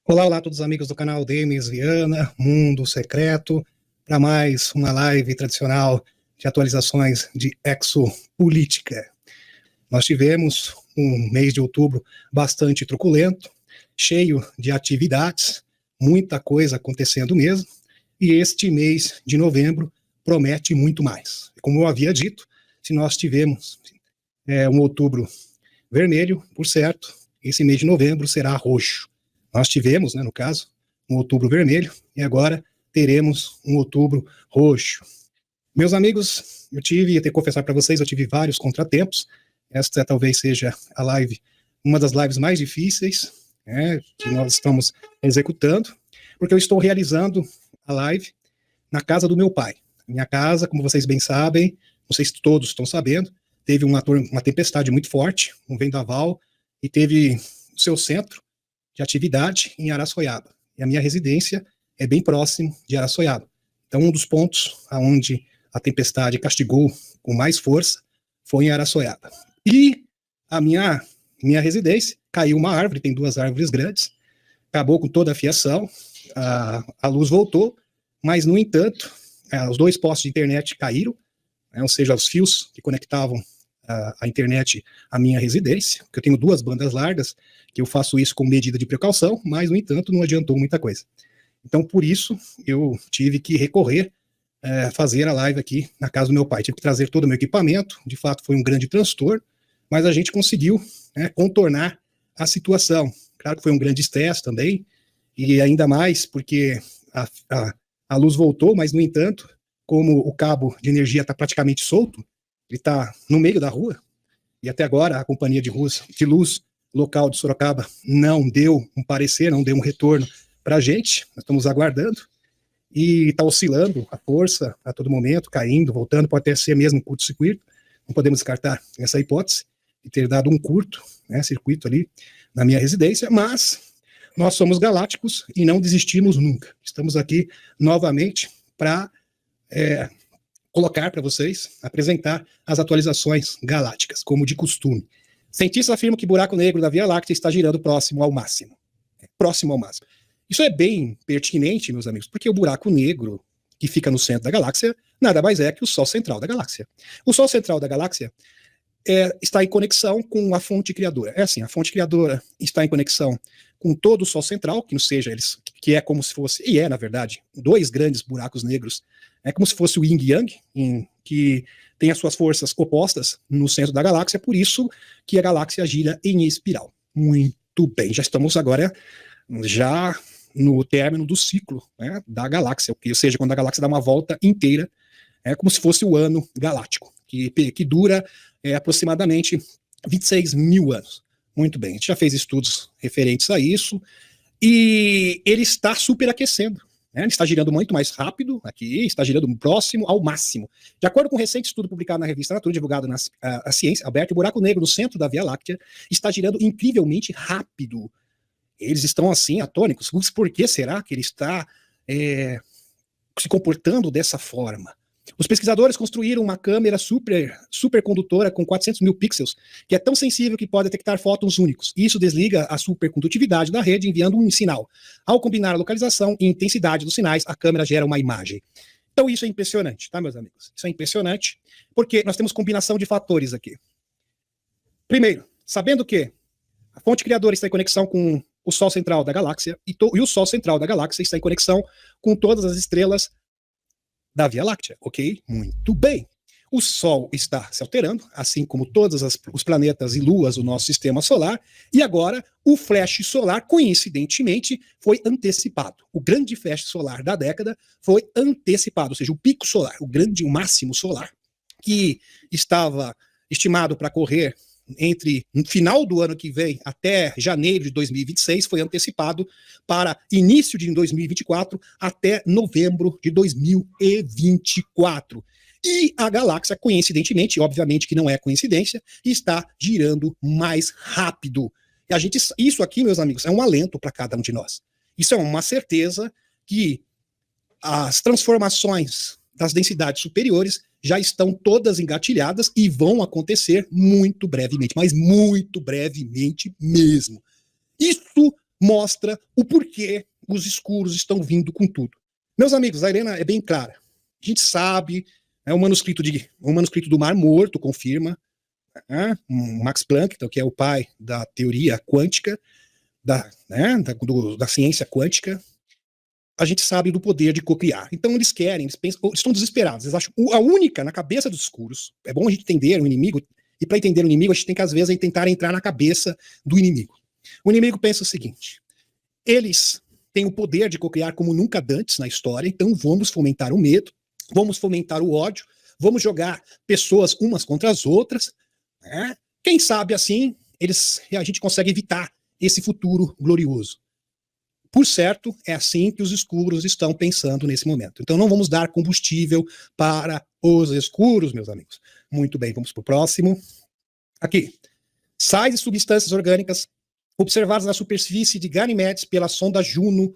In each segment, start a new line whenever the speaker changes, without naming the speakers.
Olá, olá a todos os amigos do canal Demis Viana, Mundo Secreto, para mais uma live tradicional de atualizações de exopolítica. Nós tivemos um mês de outubro bastante truculento, cheio de atividades, muita coisa acontecendo mesmo, e este mês de novembro promete muito mais. Como eu havia dito, se nós tivemos um outubro vermelho, por certo, esse mês de novembro será roxo. Nós tivemos, no caso, um outubro vermelho e agora teremos um outubro roxo. Meus amigos, eu tive que confessar para vocês, eu tive vários contratempos. Esta talvez seja a live, uma das lives mais difíceis que nós estamos executando, porque eu estou realizando a live na casa do meu pai. Minha casa, como vocês bem sabem, não sei se todos estão sabendo, teve uma tempestade muito forte, um vendaval, e teve o seu centro de atividade em Araçoiaba. E a minha residência é bem próximo de Araçoiaba. Então, um dos pontos onde a tempestade castigou com mais força foi em Araçoiaba. E a minha residência caiu uma árvore, tem duas árvores grandes, acabou com toda a fiação, a luz voltou, mas, no entanto, os dois postes de internet caíram, ou seja, os fios que conectavam a internet à minha residência, porque eu tenho duas bandas largas, que eu faço isso com medida de precaução, mas, no entanto, não adiantou muita coisa. Então, por isso, eu tive que recorrer fazer a live aqui na casa do meu pai. Tive que trazer todo o meu equipamento, de fato foi um grande transtorno, mas a gente conseguiu contornar a situação. Claro que foi um grande estresse também, e ainda mais porque a luz voltou, mas, no entanto, como o cabo de energia está praticamente solto, ele está no meio da rua, e até agora a companhia de luz local de Sorocaba não deu um parecer, não deu um retorno para a gente, nós estamos aguardando, e está oscilando a força a todo momento, caindo, voltando, pode até ser mesmo curto-circuito, não podemos descartar essa hipótese de ter dado um circuito ali na minha residência, mas nós somos galácticos e não desistimos nunca. Estamos aqui novamente para colocar para vocês, apresentar as atualizações galácticas, como de costume. Cientistas afirmam que o buraco negro da Via Láctea está girando próximo ao máximo. Próximo ao máximo. Isso é bem pertinente, meus amigos, porque o buraco negro que fica no centro da galáxia nada mais é que o Sol central da galáxia. O Sol central da galáxia está em conexão com a fonte criadora. É assim, a fonte criadora está em conexão com todo o Sol central, que é como se fosse, e é, na verdade, dois grandes buracos negros, é como se fosse o Yin e Yang, que tem as suas forças opostas no centro da galáxia, por isso que a galáxia gira em espiral. Muito bem, já estamos agora no término do ciclo da galáxia, ou seja, quando a galáxia dá uma volta inteira, é como se fosse o ano galáctico, que dura aproximadamente 26 mil anos. Muito bem, a gente já fez estudos referentes a isso, e ele está superaquecendo. Ele está girando muito mais rápido aqui, está girando próximo ao máximo. De acordo com um recente estudo publicado na revista Nature, divulgado na Ciência Aberta, o buraco negro no centro da Via Láctea está girando incrivelmente rápido. Eles estão assim, atônicos. Por que será que ele está se comportando dessa forma? Os pesquisadores construíram uma câmera supercondutora com 400 mil pixels, que é tão sensível que pode detectar fótons únicos. Isso desliga a supercondutividade da rede, enviando um sinal. Ao combinar a localização e intensidade dos sinais, a câmera gera uma imagem. Então isso é impressionante, tá, meus amigos? Isso é impressionante, porque nós temos combinação de fatores aqui. Primeiro, sabendo que a fonte criadora está em conexão com o Sol central da galáxia, e o Sol central da galáxia está em conexão com todas as estrelas da Via Láctea, ok? Muito bem. O Sol está se alterando, assim como todos os planetas e luas do nosso sistema solar, e agora o flash solar, coincidentemente, foi antecipado. O grande flash solar da década foi antecipado, ou seja, o pico solar, o máximo solar, que estava estimado para correr no final do ano que vem até janeiro de 2026, foi antecipado para início de 2024 até novembro de 2024. E a galáxia, coincidentemente, obviamente que não é coincidência, está girando mais rápido. E isso aqui, meus amigos, é um alento para cada um de nós. Isso é uma certeza que as transformações das densidades superiores já estão todas engatilhadas e vão acontecer muito brevemente, mas muito brevemente mesmo. Isso mostra o porquê os escuros estão vindo com tudo. Meus amigos, a Helena é bem clara. A gente sabe, o manuscrito do Mar Morto confirma, Max Planck, então, que é o pai da teoria quântica, da ciência quântica, a gente sabe do poder de cocriar. Então eles querem, eles pensam, eles estão desesperados, eles acham a única na cabeça dos escuros. É bom a gente entender o inimigo, e para entender o inimigo a gente tem que às vezes tentar entrar na cabeça do inimigo. O inimigo pensa o seguinte: eles têm o poder de cocriar como nunca antes na história, então vamos fomentar o medo, vamos fomentar o ódio, vamos jogar pessoas umas contra as outras, né? Quem sabe assim a gente consegue evitar esse futuro glorioso. Por certo, é assim que os escuros estão pensando nesse momento. Então não vamos dar combustível para os escuros, meus amigos. Muito bem, vamos para o próximo. Aqui. Sais e substâncias orgânicas observadas na superfície de Ganymedes pela sonda Juno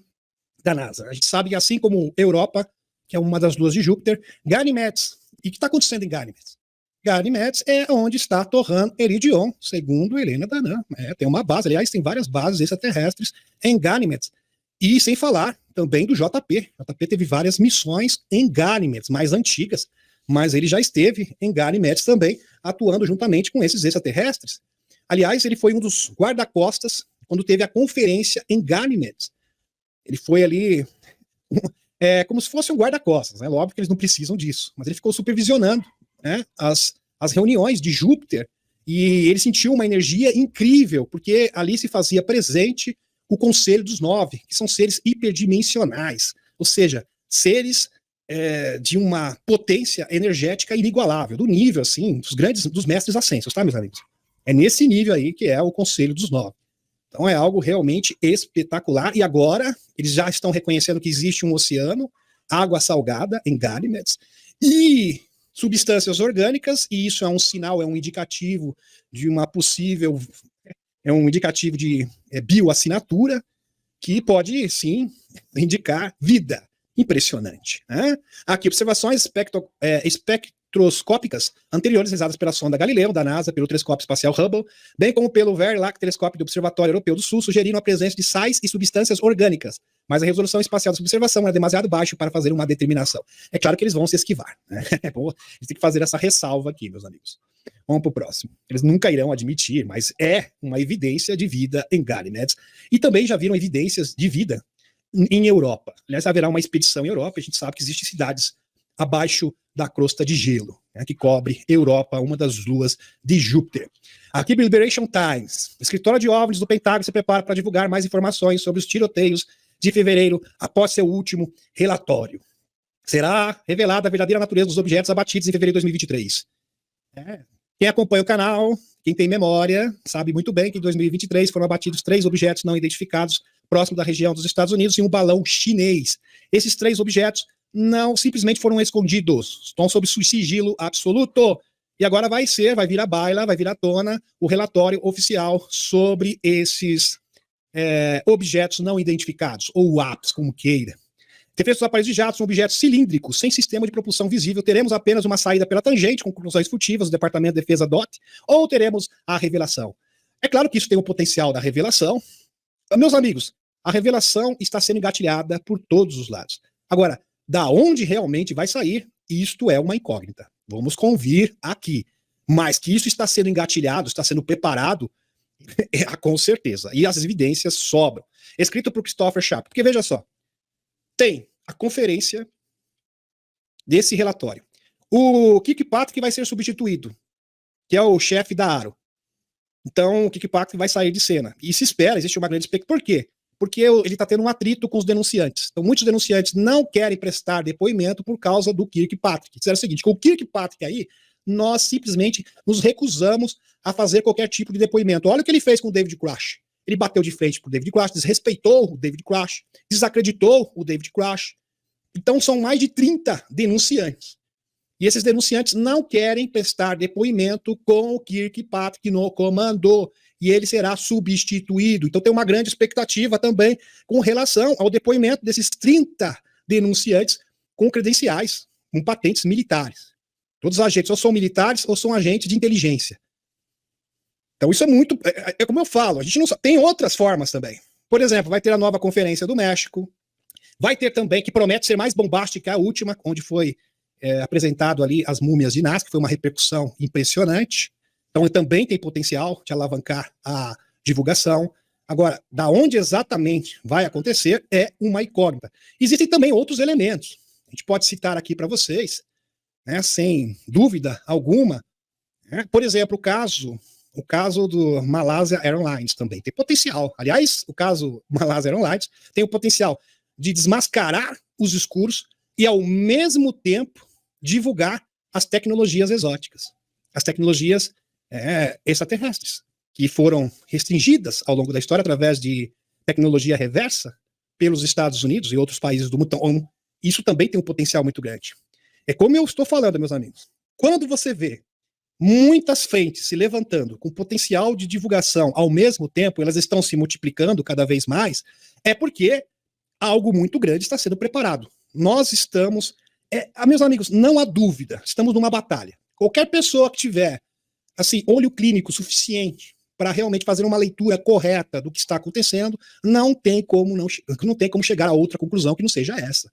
da NASA. A gente sabe que assim como Europa, que é uma das luas de Júpiter, Ganymedes. E o que está acontecendo em Ganymedes? Ganymedes é onde está Torran Eridion, segundo Helena Danã. Tem uma base, aliás, tem várias bases extraterrestres em Ganymedes. E sem falar também do JP. O JP teve várias missões em Ganymedes, mais antigas, mas ele já esteve em Ganymedes também, atuando juntamente com esses extraterrestres. Aliás, ele foi um dos guarda-costas quando teve a conferência em Ganymedes. Ele foi ali como se fosse um guarda-costas, né? Óbvio que eles não precisam disso, mas ele ficou supervisionando, né, as reuniões de Júpiter, e ele sentiu uma energia incrível, porque ali se fazia presente o Conselho dos Nove, que são seres hiperdimensionais, ou seja, seres de uma potência energética inigualável, do nível, assim, dos mestres ascensos, tá, meus amigos? É nesse nível aí que é o Conselho dos Nove. Então é algo realmente espetacular, e agora eles já estão reconhecendo que existe um oceano, água salgada em Ganymedes, e substâncias orgânicas, e isso é um sinal, é um indicativo de uma possível, é um indicativo de bioassinatura, que pode, sim, indicar vida. Impressionante, né? Aqui, observações espectroscópicas anteriores realizadas pela sonda Galileu, da NASA, pelo telescópio espacial Hubble, bem como pelo VERLAC, telescópio do Observatório Europeu do Sul, sugeriram a presença de sais e substâncias orgânicas, mas a resolução espacial dessa observação era demasiado baixa para fazer uma determinação. É claro que eles vão se esquivar, né? É bom, eles têm que fazer essa ressalva aqui, meus amigos. Vamos para o próximo. Eles nunca irão admitir, mas é uma evidência de vida em Ganymedes. E também já viram evidências de vida em Europa. Aliás, haverá uma expedição em Europa, a gente sabe que existem cidades abaixo da crosta de gelo, né, que cobre Europa, uma das luas de Júpiter. Aqui, Liberation Times. O escritório de OVNIs do Pentágono se prepara para divulgar mais informações sobre os tiroteios de fevereiro após seu último relatório. Será revelada a verdadeira natureza dos objetos abatidos em fevereiro de 2023. Quem acompanha o canal, quem tem memória, sabe muito bem que em 2023 foram abatidos 3 objetos não identificados próximo da região dos Estados Unidos e um balão chinês. Esses 3 objetos não simplesmente foram escondidos, estão sob sigilo absoluto. E agora vai vir à baila, vai vir à tona o relatório oficial sobre esses objetos não identificados, ou WAPs, como queira. Defesa dos aparelhos de jatos são objetos cilíndricos, sem sistema de propulsão visível. Teremos apenas uma saída pela tangente, com conclusões furtivas do Departamento de Defesa DOT, ou teremos a revelação. É claro que isso tem o potencial da revelação. Meus amigos, a revelação está sendo engatilhada por todos os lados. Agora, da onde realmente vai sair, isto é uma incógnita. Vamos convir aqui. Mas que isso está sendo engatilhado, está sendo preparado, com certeza. E as evidências sobram. Escrito por Christopher Sharp. Porque veja só, tem a conferência desse relatório. O Kirkpatrick vai ser substituído, que é o chefe da ARO. Então, o Kirkpatrick vai sair de cena. E se espera, existe uma grande expectativa. Por quê? Porque ele está tendo um atrito com os denunciantes. Então, muitos denunciantes não querem prestar depoimento por causa do Kirkpatrick. Disseram o seguinte: com o Kirkpatrick aí, nós simplesmente nos recusamos a fazer qualquer tipo de depoimento. Olha o que ele fez com o David Grush. Ele bateu de frente para o David Grush, desrespeitou o David Grush, desacreditou o David Grush. Então, são mais de 30 denunciantes. E esses denunciantes não querem prestar depoimento com o Kirkpatrick no comando. E ele será substituído. Então tem uma grande expectativa também com relação ao depoimento desses 30 denunciantes com credenciais, com patentes militares. Todos os agentes ou são militares ou são agentes de inteligência. Então isso é muito... É como eu falo, a gente não sabe. Tem outras formas também. Por exemplo, vai ter a nova conferência do México, vai ter também, que promete ser mais bombástica, a última, onde foi apresentado ali as múmias de Nazca, que foi uma repercussão impressionante. Então, também tem potencial de alavancar a divulgação. Agora, da onde exatamente vai acontecer é uma incógnita. Existem também outros elementos. A gente pode citar aqui para vocês, né, sem dúvida alguma, né, por exemplo, o caso do Malaysia Airlines também tem potencial. Aliás, o caso Malaysia Airlines tem o potencial de desmascarar os escuros e, ao mesmo tempo, divulgar as tecnologias exóticas, as tecnologias extraterrestres, que foram restringidas ao longo da história através de tecnologia reversa pelos Estados Unidos e outros países do mundo. Então, isso também tem um potencial muito grande. É como eu estou falando, meus amigos. Quando você vê muitas frentes se levantando com potencial de divulgação ao mesmo tempo, elas estão se multiplicando cada vez mais, é porque algo muito grande está sendo preparado. Nós estamos, meus amigos, não há dúvida, estamos numa batalha. Qualquer pessoa que tiver assim, olho clínico suficiente para realmente fazer uma leitura correta do que está acontecendo, não tem como chegar a outra conclusão que não seja essa.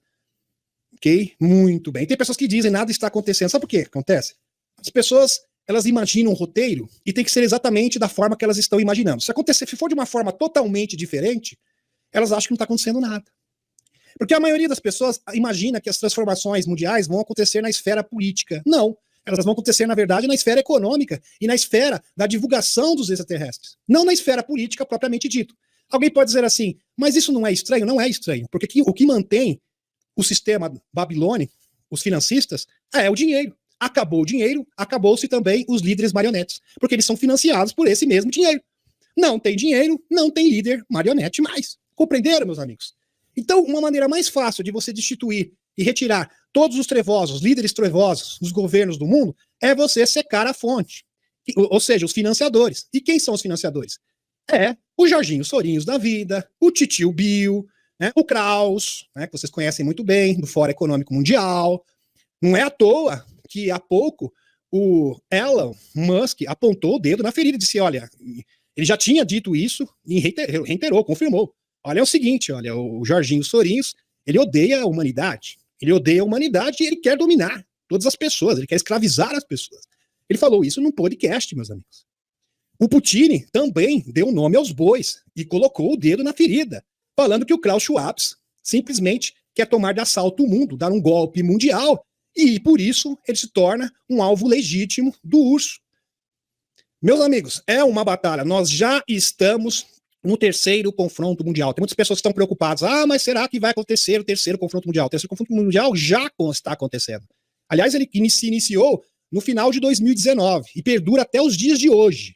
Ok? Muito bem. Tem pessoas que dizem nada está acontecendo. Sabe por que acontece? As pessoas, elas imaginam um roteiro e tem que ser exatamente da forma que elas estão imaginando. Se for de uma forma totalmente diferente, elas acham que não está acontecendo nada. Porque a maioria das pessoas imagina que as transformações mundiais vão acontecer na esfera política. Não. Elas vão acontecer, na verdade, na esfera econômica e na esfera da divulgação dos extraterrestres. Não na esfera política propriamente dito. Alguém pode dizer assim, mas isso não é estranho? Não é estranho. Porque o que mantém o sistema babilônico, os financistas, é o dinheiro. Acabou o dinheiro, acabou-se também os líderes marionetes. Porque eles são financiados por esse mesmo dinheiro. Não tem dinheiro, não tem líder marionete mais. Compreenderam, meus amigos? Então, uma maneira mais fácil de você destituir e retirar todos os trevosos, líderes trevosos dos governos do mundo, é você secar a fonte. Ou seja, os financiadores. E quem são os financiadores? É o Jorginho Sorinhos da vida, o Titio Bill, né, o Kraus, né, que vocês conhecem muito bem, do Fórum Econômico Mundial. Não é à toa que há pouco o Elon Musk apontou o dedo na ferida e disse, olha, ele já tinha dito isso e reiterou, confirmou. Olha, é o seguinte, olha, o Jorginho Sorinhos, ele odeia a humanidade. Ele odeia a humanidade e ele quer dominar todas as pessoas, ele quer escravizar as pessoas. Ele falou isso num podcast, meus amigos. O Putin também deu nome aos bois e colocou o dedo na ferida, falando que o Klaus Schwab simplesmente quer tomar de assalto o mundo, dar um golpe mundial, e por isso ele se torna um alvo legítimo do urso. Meus amigos, é uma batalha. Nós já estamos no terceiro confronto mundial. Tem muitas pessoas que estão preocupadas. Ah, mas será que vai acontecer o terceiro confronto mundial? O terceiro confronto mundial já está acontecendo. Aliás, ele se iniciou no final de 2019 e perdura até os dias de hoje.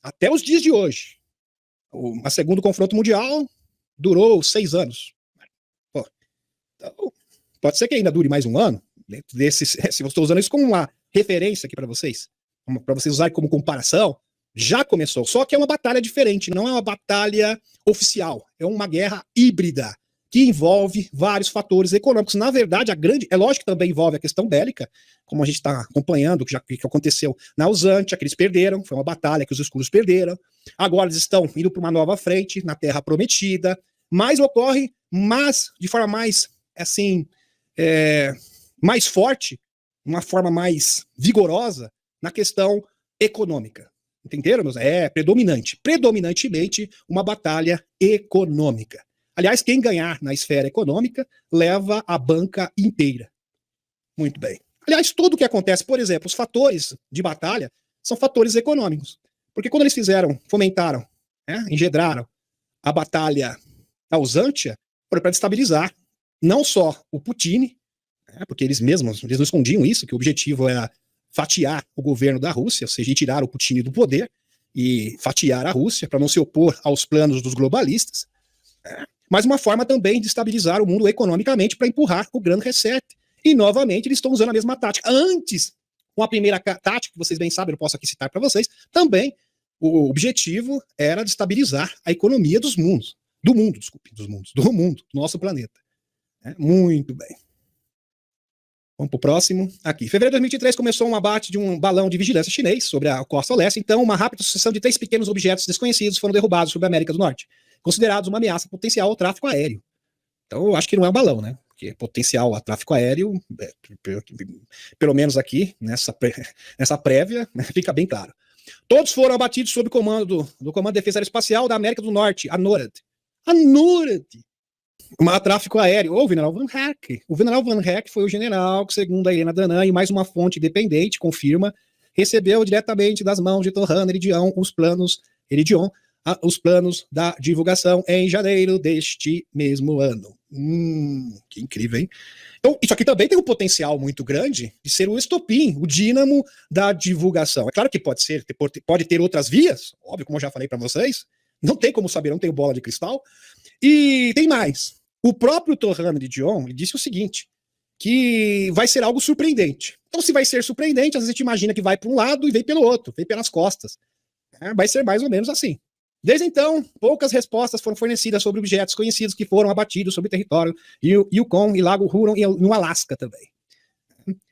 Até os dias de hoje. O segundo confronto mundial durou 6 anos. Pô, então, pode ser que ainda dure mais um ano. Dentro desses, se eu estou usando isso como uma referência aqui para vocês usarem como comparação, já começou. Só que é uma batalha diferente, não é uma batalha oficial. É uma guerra híbrida, que envolve vários fatores econômicos. Na verdade, é lógico que também envolve a questão bélica, como a gente está acompanhando, que aconteceu na Usantia, que eles perderam, foi uma batalha que os escuros perderam. Agora eles estão indo para uma nova frente, na Terra Prometida, mas ocorre, de forma mais, assim, mais forte, uma forma mais vigorosa, na questão econômica. Entenderam, meus? É predominantemente uma batalha econômica. Aliás, quem ganhar na esfera econômica leva a banca inteira. Muito bem. Aliás, tudo o que acontece, por exemplo, os fatores de batalha são fatores econômicos. Porque quando eles fomentaram, engendraram a batalha da Usantia, foi para destabilizar não só o Putin, porque eles não escondiam isso, que o objetivo era fatiar o governo da Rússia, ou seja, tirar o Putin do poder e fatiar a Rússia para não se opor aos planos dos globalistas, mas uma forma também de estabilizar o mundo economicamente para empurrar o Grand Reset. E, novamente, eles estão usando a mesma tática. Antes, com a primeira tática, que vocês bem sabem, eu posso aqui citar para vocês, também o objetivo era de estabilizar a economia do mundo, do nosso planeta. Muito bem. Vamos para o próximo. Aqui. Em fevereiro de 2023 começou um abate de um balão de vigilância chinês sobre a costa leste. Então, uma rápida sucessão de 3 pequenos objetos desconhecidos foram derrubados sobre a América do Norte.
considerados uma ameaça potencial ao tráfego aéreo. Então, eu acho que não é um balão, né? Porque potencial a tráfego aéreo, pelo menos aqui, nessa prévia, fica bem claro. Todos foram abatidos sob comando do Comando de Defesa Aeroespacial da América do Norte, a NORAD. A NORAD! Uma tráfico aéreo, ou o general Van Herk. O general Van Herk foi o general que, segundo a Helena Danã e mais uma fonte independente, confirma, recebeu diretamente das mãos de Torrano Heridion os planos da divulgação em janeiro deste mesmo ano. Que incrível, hein? Então, isso aqui também tem um potencial muito grande de ser o estopim, o dínamo da divulgação. É claro que pode ter outras vias, óbvio, como eu já falei para vocês, não tem como saber, não tenho bola de cristal. E tem mais. O próprio Torrano de Dion disse o seguinte, que vai ser algo surpreendente. Então, se vai ser surpreendente, às vezes a gente imagina que vai para um lado e vem pelo outro, vem pelas costas. Vai ser mais ou menos assim. Desde então, poucas respostas foram fornecidas sobre objetos conhecidos que foram abatidos sobre o território Yukon e Lago Huron no Alasca também.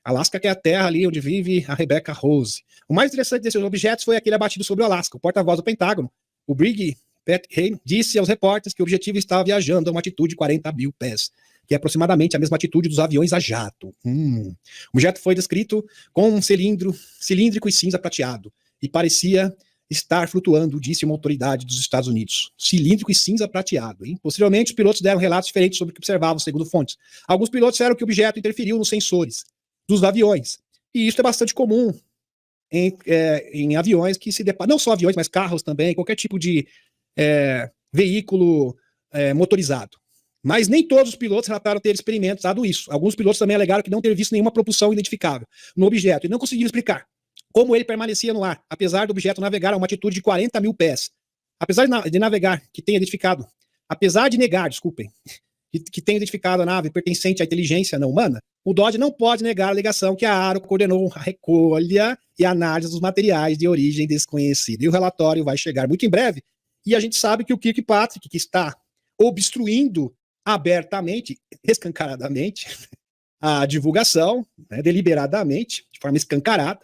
Alasca, que é a terra ali onde vive a Rebecca Rose. O mais interessante desses objetos foi aquele abatido sobre o Alasca. O porta-voz do Pentágono, o Brig Pat Hayne, disse aos repórteres que o objetivo estava viajando a uma altitude de 40 mil pés, que é aproximadamente a mesma altitude dos aviões a jato. O objeto foi descrito com um cilíndrico e cinza prateado, e parecia estar flutuando, disse uma autoridade dos Estados Unidos. Cilíndrico e cinza prateado. Hein? Posteriormente, os pilotos deram relatos diferentes sobre o que observavam, segundo fontes. Alguns pilotos disseram que o objeto interferiu nos sensores dos aviões. E isso é bastante comum em aviões que se deparam, não só aviões, mas carros também, qualquer tipo de veículo motorizado. Mas nem todos os pilotos relataram ter experimentado isso. Alguns pilotos também alegaram que não ter visto nenhuma propulsão identificável no objeto e não conseguiram explicar como ele permanecia no ar, apesar do objeto navegar a uma altitude de 40 mil pés. Apesar de navegar, que tenha identificado, apesar de negar, desculpem, que tenha identificado a nave pertencente à inteligência não humana, o DOD não pode negar a alegação que a AARO coordenou a recolha e análise dos materiais de origem desconhecida. E o relatório vai chegar muito em breve, e a gente sabe que o Kirkpatrick, que está obstruindo abertamente, escancaradamente, a divulgação, deliberadamente, de forma escancarada,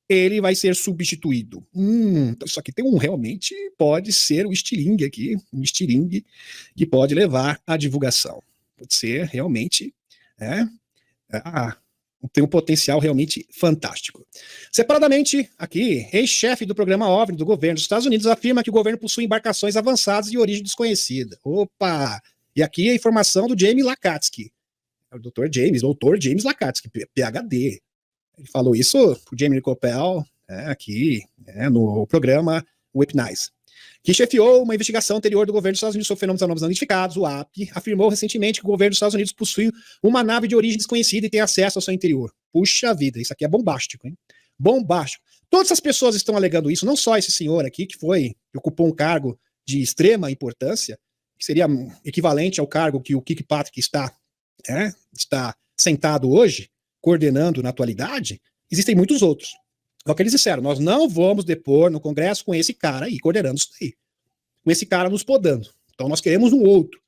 ele vai ser substituído. Então isso aqui realmente pode ser o estilingue aqui, um estilingue que pode levar à divulgação. Pode ser realmente, tem um potencial realmente fantástico. Separadamente, aqui, ex-chefe do programa OVNI do governo dos Estados Unidos afirma que o governo possui embarcações avançadas de origem desconhecida. Opa! E aqui a informação do James Lakatsky, o doutor James Lakatsky, PhD. Ele falou isso pro Jamie Coppel, aqui, no programa Weaponize, que chefiou uma investigação anterior do governo dos Estados Unidos sobre fenômenos anomais não identificados, o AP, afirmou recentemente que o governo dos Estados Unidos possui uma nave de origem desconhecida e tem acesso ao seu interior. Puxa vida, isso aqui é bombástico, hein? Bombástico. Todas as pessoas estão alegando isso, não só esse senhor aqui, que ocupou um cargo de extrema importância, que seria equivalente ao cargo que o Kirkpatrick está sentado hoje, coordenando na atualidade. Existem muitos outros. Só que eles disseram, nós não vamos depor no Congresso com esse cara aí, coordenando isso aí. Com esse cara nos podando. Então nós queremos um outro.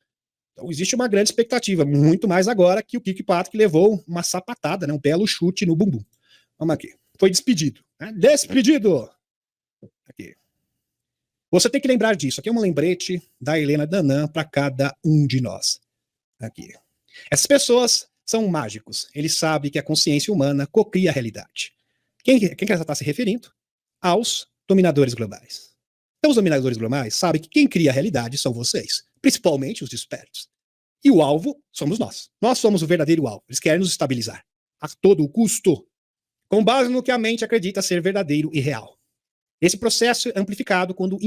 Então existe uma grande expectativa, muito mais agora que o Kirkpatrick levou uma sapatada, um belo chute no bumbum. Vamos aqui. Foi despedido. Despedido! Aqui. Você tem que lembrar disso. Aqui é um lembrete da Helena Danã para cada um de nós. Aqui. Essas pessoas são mágicos. Eles sabem que a consciência humana cocria a realidade. Quem que ela está se referindo? Aos dominadores globais. Então, os dominadores globais sabem que quem cria a realidade são vocês, principalmente os despertos. E o alvo somos nós. Nós somos o verdadeiro alvo. Eles querem nos estabilizar a todo custo, com base no que a mente acredita ser verdadeiro e real. Esse processo é amplificado quando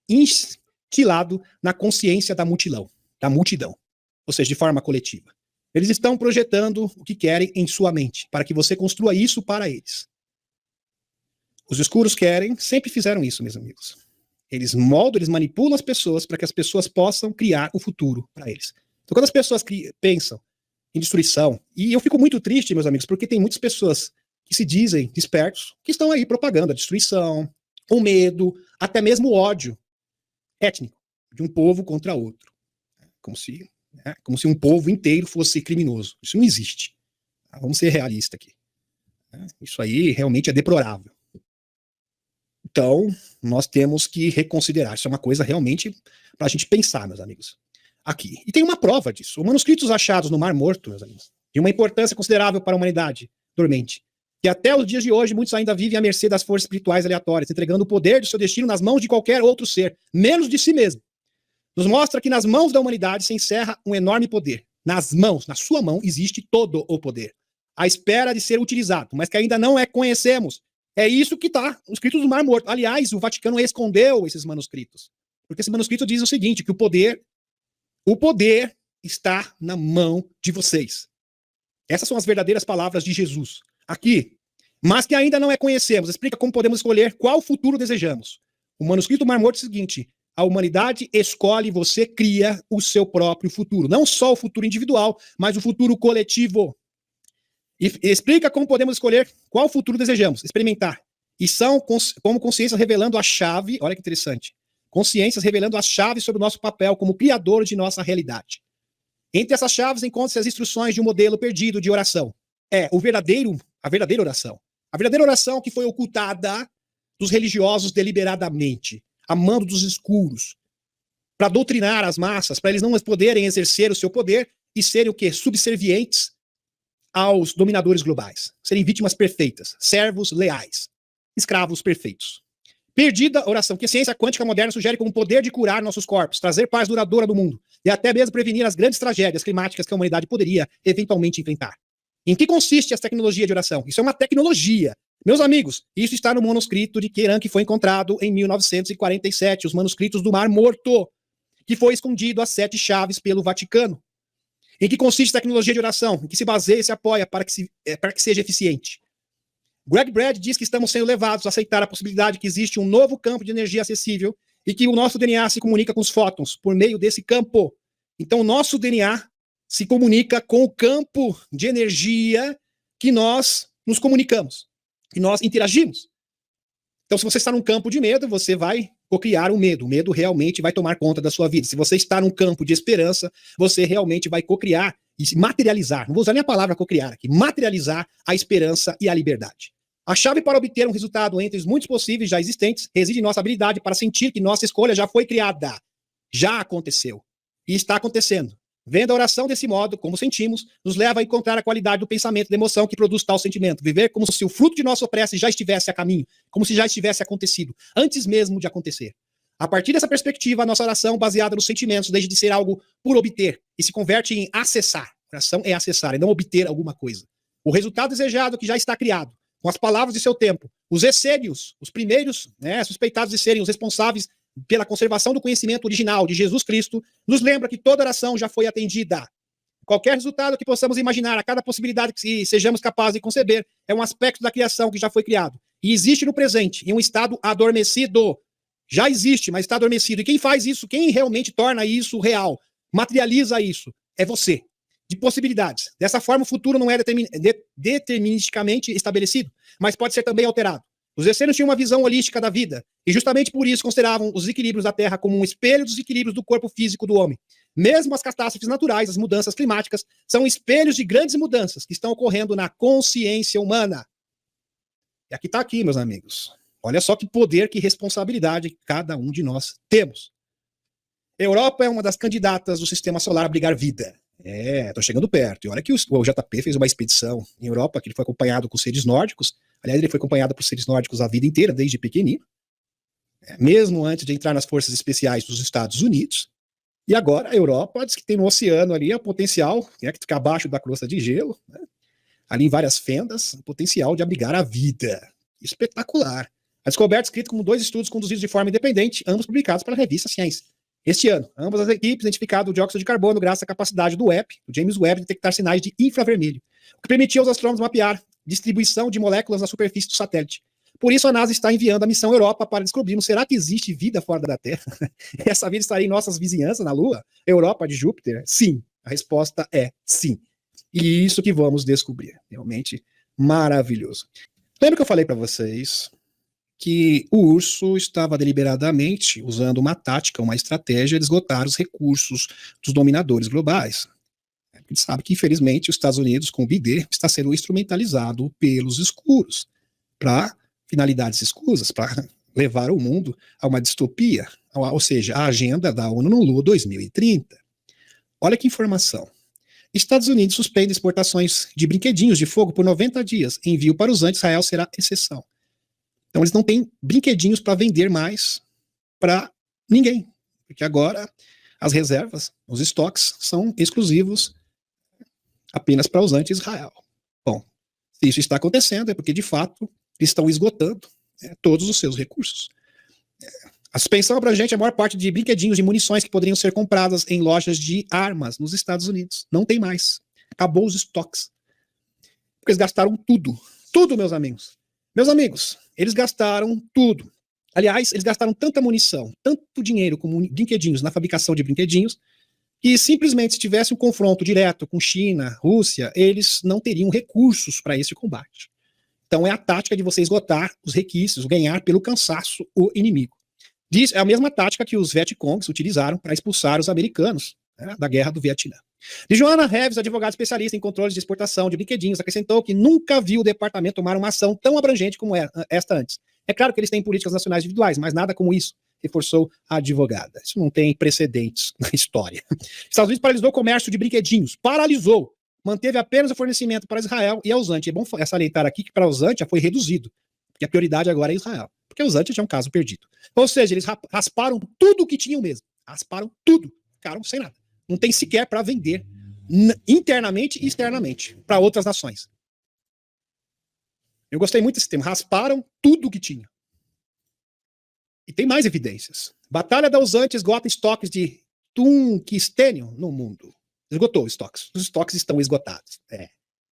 instilado na consciência da multidão, ou seja, de forma coletiva. Eles estão projetando o que querem em sua mente, para que você construa isso para eles. Os escuros sempre fizeram isso, meus amigos. Eles moldam, eles manipulam as pessoas para que as pessoas possam criar o futuro para eles. Então, quando as pessoas pensam em destruição, e eu fico muito triste, meus amigos, porque tem muitas pessoas que se dizem despertos, que estão aí propagando a destruição, o medo, até mesmo o ódio étnico de um povo contra outro. Como se um povo inteiro fosse criminoso. Isso não existe. Vamos ser realistas aqui. Isso aí realmente é deplorável. Então, nós temos que reconsiderar. Isso é uma coisa realmente para a gente pensar, meus amigos. Aqui. E tem uma prova disso. Os manuscritos achados no Mar Morto, meus amigos, de uma importância considerável para a humanidade dormente, que até os dias de hoje muitos ainda vivem à mercê das forças espirituais aleatórias, entregando o poder do seu destino nas mãos de qualquer outro ser, menos de si mesmo. Nos mostra que nas mãos da humanidade se encerra um enorme poder. Nas mãos, na sua mão, existe todo o poder, à espera de ser utilizado, mas que ainda não conhecemos. É isso que está nos escritos do Mar Morto. Aliás, o Vaticano escondeu esses manuscritos, porque esse manuscrito diz o seguinte, que o poder está na mão de vocês. Essas são as verdadeiras palavras de Jesus. Aqui, mas que ainda não conhecemos. Explica como podemos escolher qual futuro desejamos. O manuscrito do Mar Morto é o seguinte: a humanidade escolhe, você cria o seu próprio futuro. Não só o futuro individual, mas o futuro coletivo. E explica como podemos escolher qual futuro desejamos, experimentar. E são como consciências revelando a chave, olha que interessante, consciências revelando as chaves sobre o nosso papel como criador de nossa realidade. Entre essas chaves encontram-se as instruções de um modelo perdido de oração. É a verdadeira oração. A verdadeira oração que foi ocultada dos religiosos deliberadamente, amando dos escuros, para doutrinar as massas, para eles não poderem exercer o seu poder e serem o quê? Subservientes aos dominadores globais. Serem vítimas perfeitas, servos leais, escravos perfeitos. Perdida oração, que a ciência quântica moderna sugere como poder de curar nossos corpos, trazer paz duradoura do mundo e até mesmo prevenir as grandes tragédias climáticas que a humanidade poderia eventualmente enfrentar. Em que consiste essa tecnologia de oração? Isso é uma tecnologia. Meus amigos, isso está no manuscrito de Quran, que foi encontrado em 1947, os manuscritos do Mar Morto, que foi escondido às 7 chaves pelo Vaticano. Em que consiste a tecnologia de oração? Em que se baseia e se apoia para que seja eficiente? Greg Brad diz que estamos sendo levados a aceitar a possibilidade que existe um novo campo de energia acessível e que o nosso DNA se comunica com os fótons por meio desse campo. Então, o nosso DNA se comunica com o campo de energia que nós nos comunicamos, que nós interagimos. Então, se você está num campo de medo, você vai cocriar o medo. O medo realmente vai tomar conta da sua vida. Se você está num campo de esperança, você realmente vai cocriar e materializar, não vou usar nem a palavra cocriar aqui, materializar a esperança e a liberdade. A chave para obter um resultado entre os muitos possíveis já existentes reside em nossa habilidade para sentir que nossa escolha já foi criada, já aconteceu e está acontecendo. Vendo a oração desse modo, como sentimos, nos leva a encontrar a qualidade do pensamento, da emoção que produz tal sentimento. Viver como se o fruto de nossa prece já estivesse a caminho, como se já estivesse acontecido, antes mesmo de acontecer. A partir dessa perspectiva, a nossa oração, baseada nos sentimentos, deixa de ser algo por obter e se converte em acessar. Oração é acessar, é não obter alguma coisa. O resultado desejado que já está criado, com as palavras de seu tempo. Os essênios, os primeiros, suspeitados de serem os responsáveis pela conservação do conhecimento original de Jesus Cristo, nos lembra que toda oração já foi atendida. Qualquer resultado que possamos imaginar, a cada possibilidade que sejamos capazes de conceber, é um aspecto da criação que já foi criado. E existe no presente, em um estado adormecido. Já existe, mas está adormecido. E quem faz isso, quem realmente torna isso real, materializa isso, é você. De possibilidades. Dessa forma, o futuro não é deterministicamente estabelecido, mas pode ser também alterado. Os essênios tinham uma visão holística da vida, e justamente por isso consideravam os equilíbrios da Terra como um espelho dos equilíbrios do corpo físico do homem. Mesmo as catástrofes naturais, as mudanças climáticas, são espelhos de grandes mudanças que estão ocorrendo na consciência humana. E aqui está aqui, meus amigos. Olha só que poder, que responsabilidade cada um de nós temos. A Europa é uma das candidatas do sistema solar a abrigar vida. Tô chegando perto. E olha que o JP fez uma expedição em Europa, que ele foi acompanhado com seres nórdicos. Aliás, ele foi acompanhado por seres nórdicos a vida inteira, desde pequenino. Mesmo antes de entrar nas forças especiais dos Estados Unidos. E agora a Europa diz que tem no oceano ali o potencial, que fica abaixo da crosta de gelo, ali em várias fendas, o potencial de abrigar a vida. Espetacular. A descoberta escrita como 2 estudos conduzidos de forma independente, ambos publicados pela revista Science. Este ano, ambas as equipes identificaram o dióxido de carbono graças à capacidade do James Webb, de detectar sinais de infravermelho, o que permitiu aos astrônomos mapear distribuição de moléculas na superfície do satélite. Por isso, a NASA está enviando a missão Europa para descobrirmos, será que existe vida fora da Terra? Essa vida estaria em nossas vizinhanças na Lua? Europa de Júpiter? Sim. A resposta é sim. E isso que vamos descobrir. Realmente maravilhoso. Lembra que eu falei para vocês que o urso estava deliberadamente usando uma tática, uma estratégia de esgotar os recursos dos dominadores globais. A gente sabe que, infelizmente, os Estados Unidos, com o BD, está sendo instrumentalizado pelos escuros para finalidades escusas, para levar o mundo a uma distopia, ou seja, a agenda da ONU no Lua 2030. Olha que informação. Estados Unidos suspende exportações de brinquedinhos de fogo por 90 dias. Envio para os anti-Israel será exceção. Então eles não têm brinquedinhos para vender mais para ninguém. Porque agora as reservas, os estoques, são exclusivos apenas para os anti-Israel. Bom, se isso está acontecendo é porque, de fato, estão esgotando todos os seus recursos. A suspensão abrangente a maior parte de brinquedinhos e munições que poderiam ser compradas em lojas de armas nos Estados Unidos. Não tem mais. Acabou os estoques. Porque eles gastaram tudo. Tudo, meus amigos. Meus amigos, eles gastaram tudo. Aliás, eles gastaram tanta munição, tanto dinheiro como brinquedinhos na fabricação de brinquedinhos, que simplesmente se tivesse um confronto direto com China, Rússia, eles não teriam recursos para esse combate. Então é a tática de você esgotar os requisitos, ganhar pelo cansaço o inimigo. É a mesma tática que os Vietcongs utilizaram para expulsar os americanos da guerra do Vietnã. De Joana Reves, advogada especialista em controles de exportação de brinquedinhos, acrescentou que nunca viu o departamento tomar uma ação tão abrangente como esta antes. É claro que eles têm políticas nacionais individuais, mas nada como isso, reforçou a advogada. Isso não tem precedentes na história. Estados Unidos paralisou o comércio de brinquedinhos. Paralisou. Manteve apenas o fornecimento para Israel e aos anti. É bom salientar aqui que para os anti já foi reduzido, porque a prioridade agora é Israel. Porque os anti já é um caso perdido. Ou seja, eles rasparam tudo o que tinham mesmo. Rasparam tudo. Ficaram sem nada. Não tem sequer para vender internamente e externamente para outras nações. Eu gostei muito desse termo. Rasparam tudo o que tinha. E tem mais evidências. Batalha da Usante esgota estoques de tungstênio no mundo. Esgotou os estoques. Os estoques estão esgotados.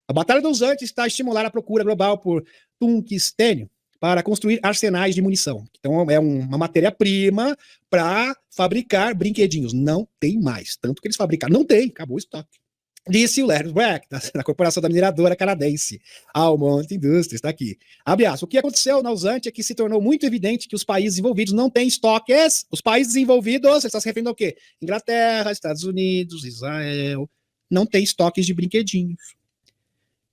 A Batalha da Usante está a estimular a procura global por tungstênio para construir arsenais de munição. Então é uma matéria-prima para fabricar brinquedinhos. Não tem mais. Tanto que eles fabricaram. Não tem. Acabou o estoque. Disse o Larry Brack, da corporação da mineradora canadense. Almont Industries, está aqui. Abre aspas. O que aconteceu na Usante é que se tornou muito evidente que os países envolvidos não têm estoques. Os países envolvidos, você está se referindo ao quê? Inglaterra, Estados Unidos, Israel, não tem estoques de brinquedinhos.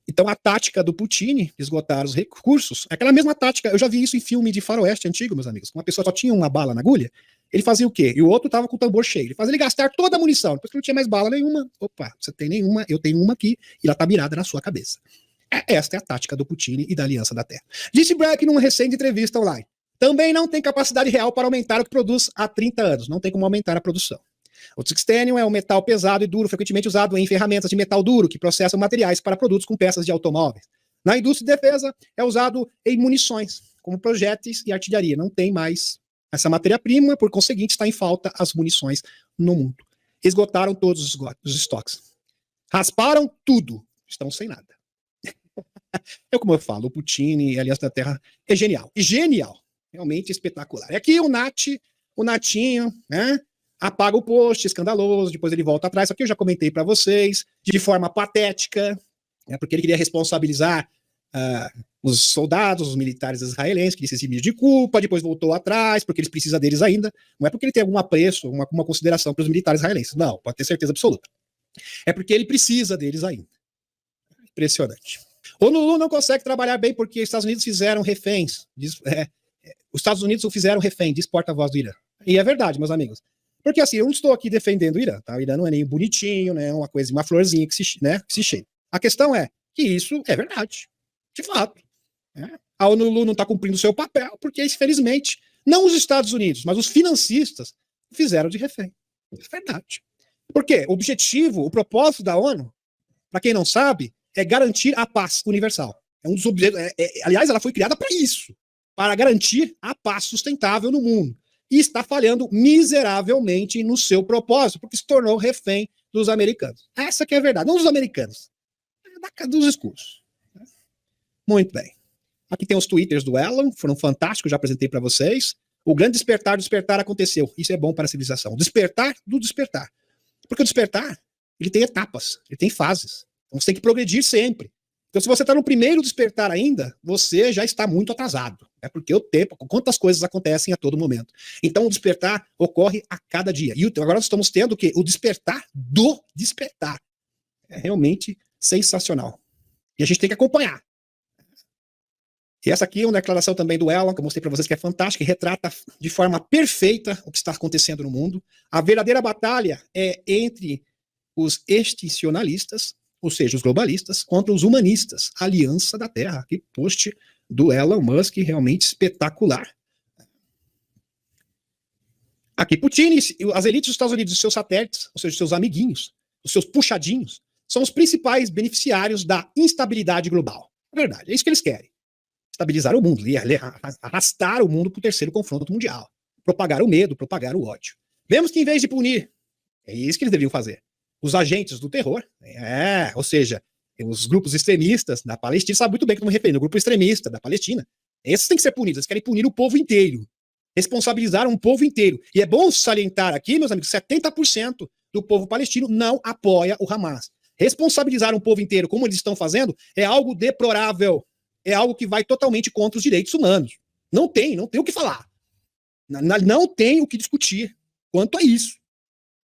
Então a tática do Putin, esgotar os recursos, é aquela mesma tática, eu já vi isso em filme de faroeste antigo, meus amigos. Uma pessoa só tinha uma bala na agulha, ele fazia o quê? E o outro tava com o tambor cheio. Ele fazia ele gastar toda a munição. Depois que não tinha mais bala nenhuma, opa, você tem nenhuma, eu tenho uma aqui, e ela tá mirada na sua cabeça. Esta é a tática do Putin e da Aliança da Terra. Disse Brack numa recente entrevista online. Também não tem capacidade real para aumentar o que produz há 30 anos. Não tem como aumentar a produção. O tungstênio é um metal pesado e duro, frequentemente usado em ferramentas de metal duro, que processam materiais para produtos com peças de automóveis. Na indústria de defesa, é usado em munições, como projéteis e artilharia. Não tem mais essa matéria-prima, por conseguinte, está em falta as munições no mundo. Esgotaram todos os estoques. Rasparam tudo. Estão sem nada. É como eu falo, o Putin e a Aliança da Terra é genial. E genial. Realmente espetacular. É aqui o Natinho, né? Apaga o post, escandaloso, depois ele volta atrás. Isso aqui eu já comentei para vocês, de forma patética, né, porque ele queria responsabilizar os soldados, os militares israelenses, que se eximiram de culpa, depois voltou atrás, porque eles precisam deles ainda. Não é porque ele tem algum apreço, uma consideração para os militares israelenses. Não, pode ter certeza absoluta. É porque ele precisa deles ainda. Impressionante. O Lulu não consegue trabalhar bem porque os Estados Unidos fizeram reféns. Os Estados Unidos o fizeram refém, diz porta-voz do Irã. E é verdade, meus amigos. Porque assim, eu não estou aqui defendendo o Irã, tá? O Irã não é nem bonitinho, né? Uma coisa, uma florzinha que se cheira. A questão é que isso é verdade. De fato. Né? A ONU não está cumprindo o seu papel, porque, infelizmente, não os Estados Unidos, mas os financistas fizeram de refém. É verdade. Por quê? O objetivo, o propósito da ONU, para quem não sabe, é garantir a paz universal. É um dos objetivos. Aliás, ela foi criada para isso, para garantir a paz sustentável no mundo. E está falhando miseravelmente no seu propósito, porque se tornou refém dos americanos. Essa que é a verdade. Não dos americanos, dos escuros. Muito bem. Aqui tem os twitters do Elon, foram fantásticos, já apresentei para vocês. O grande despertar aconteceu. Isso é bom para a civilização. O despertar do despertar. Porque o despertar, ele tem etapas, ele tem fases. Então você tem que progredir sempre. Então se você está no primeiro despertar ainda, você já está muito atrasado. É porque o tempo, quantas coisas acontecem a todo momento. Então o despertar ocorre a cada dia. E agora nós estamos tendo o quê? O despertar do despertar. É realmente sensacional. E a gente tem que acompanhar. E essa aqui é uma declaração também do Elon, que eu mostrei para vocês, que é fantástica, e retrata de forma perfeita o que está acontecendo no mundo. A verdadeira batalha é entre os extincionalistas, ou seja, os globalistas, contra os humanistas, a Aliança da Terra. Que post do Elon Musk realmente espetacular. Aqui, Putin, as elites dos Estados Unidos, os seus satélites, ou seja, os seus amiguinhos, os seus puxadinhos, são os principais beneficiários da instabilidade global. É verdade, é isso que eles querem. Estabilizar o mundo, arrastar o mundo para o terceiro confronto mundial. Propagar o medo, propagar o ódio. Vemos que em vez de punir, é isso que eles deveriam fazer. Os agentes do terror, ou seja, os grupos extremistas da Palestina, sabe muito bem que eu estou me referindo, o grupo extremista da Palestina, esses têm que ser punidos, eles querem punir o povo inteiro. Responsabilizar um povo inteiro. E é bom salientar aqui, meus amigos, 70% do povo palestino não apoia o Hamas. Responsabilizar um povo inteiro, como eles estão fazendo, é algo deplorável. É algo que vai totalmente contra os direitos humanos. Não tem o que falar. Não tem o que discutir quanto a isso.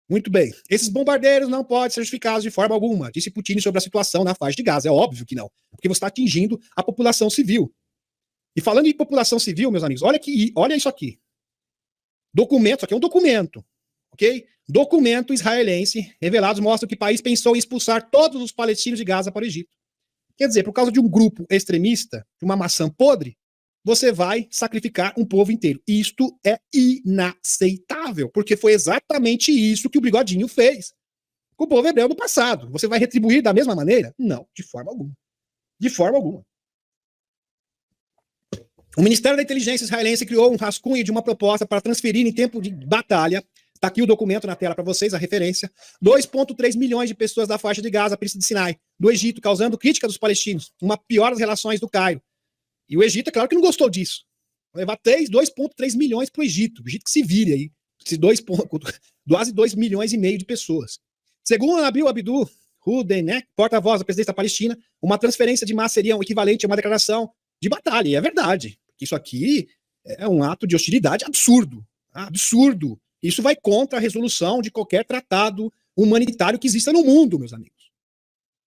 Muito bem. Esses bombardeiros não podem ser justificados de forma alguma, disse Putin sobre a situação na faixa de Gaza. É óbvio que não, porque você está atingindo a população civil. E falando em população civil, meus amigos, olha isso aqui. Documento, isso aqui é um documento, ok? Documento israelense revelados mostram que o país pensou em expulsar todos os palestinos de Gaza para o Egito. Quer dizer, por causa de um grupo extremista, de uma maçã podre, você vai sacrificar um povo inteiro. Isto é inaceitável, porque foi exatamente isso que o Bigodinho fez com o povo hebreu no passado. Você vai retribuir da mesma maneira? Não, de forma alguma. De forma alguma. O Ministério da Inteligência israelense criou um rascunho de uma proposta para transferir em tempo de batalha. Está aqui o documento na tela para vocês, a referência. 2,3 milhões de pessoas da faixa de Gaza, pista de Sinai, do Egito, causando crítica dos palestinos, uma pior das relações do Cairo. E o Egito, é claro que não gostou disso. Vai levar 2,3 milhões para o Egito. O Egito que se vire aí. Quase 2 milhões e meio de pessoas. Segundo Nabil Abdul Huden, porta-voz da presidência da Palestina, uma transferência de massa seria um equivalente a uma declaração de batalha. E é verdade. Isso aqui é um ato de hostilidade absurdo. Absurdo. Isso vai contra a resolução de qualquer tratado humanitário que exista no mundo, meus amigos.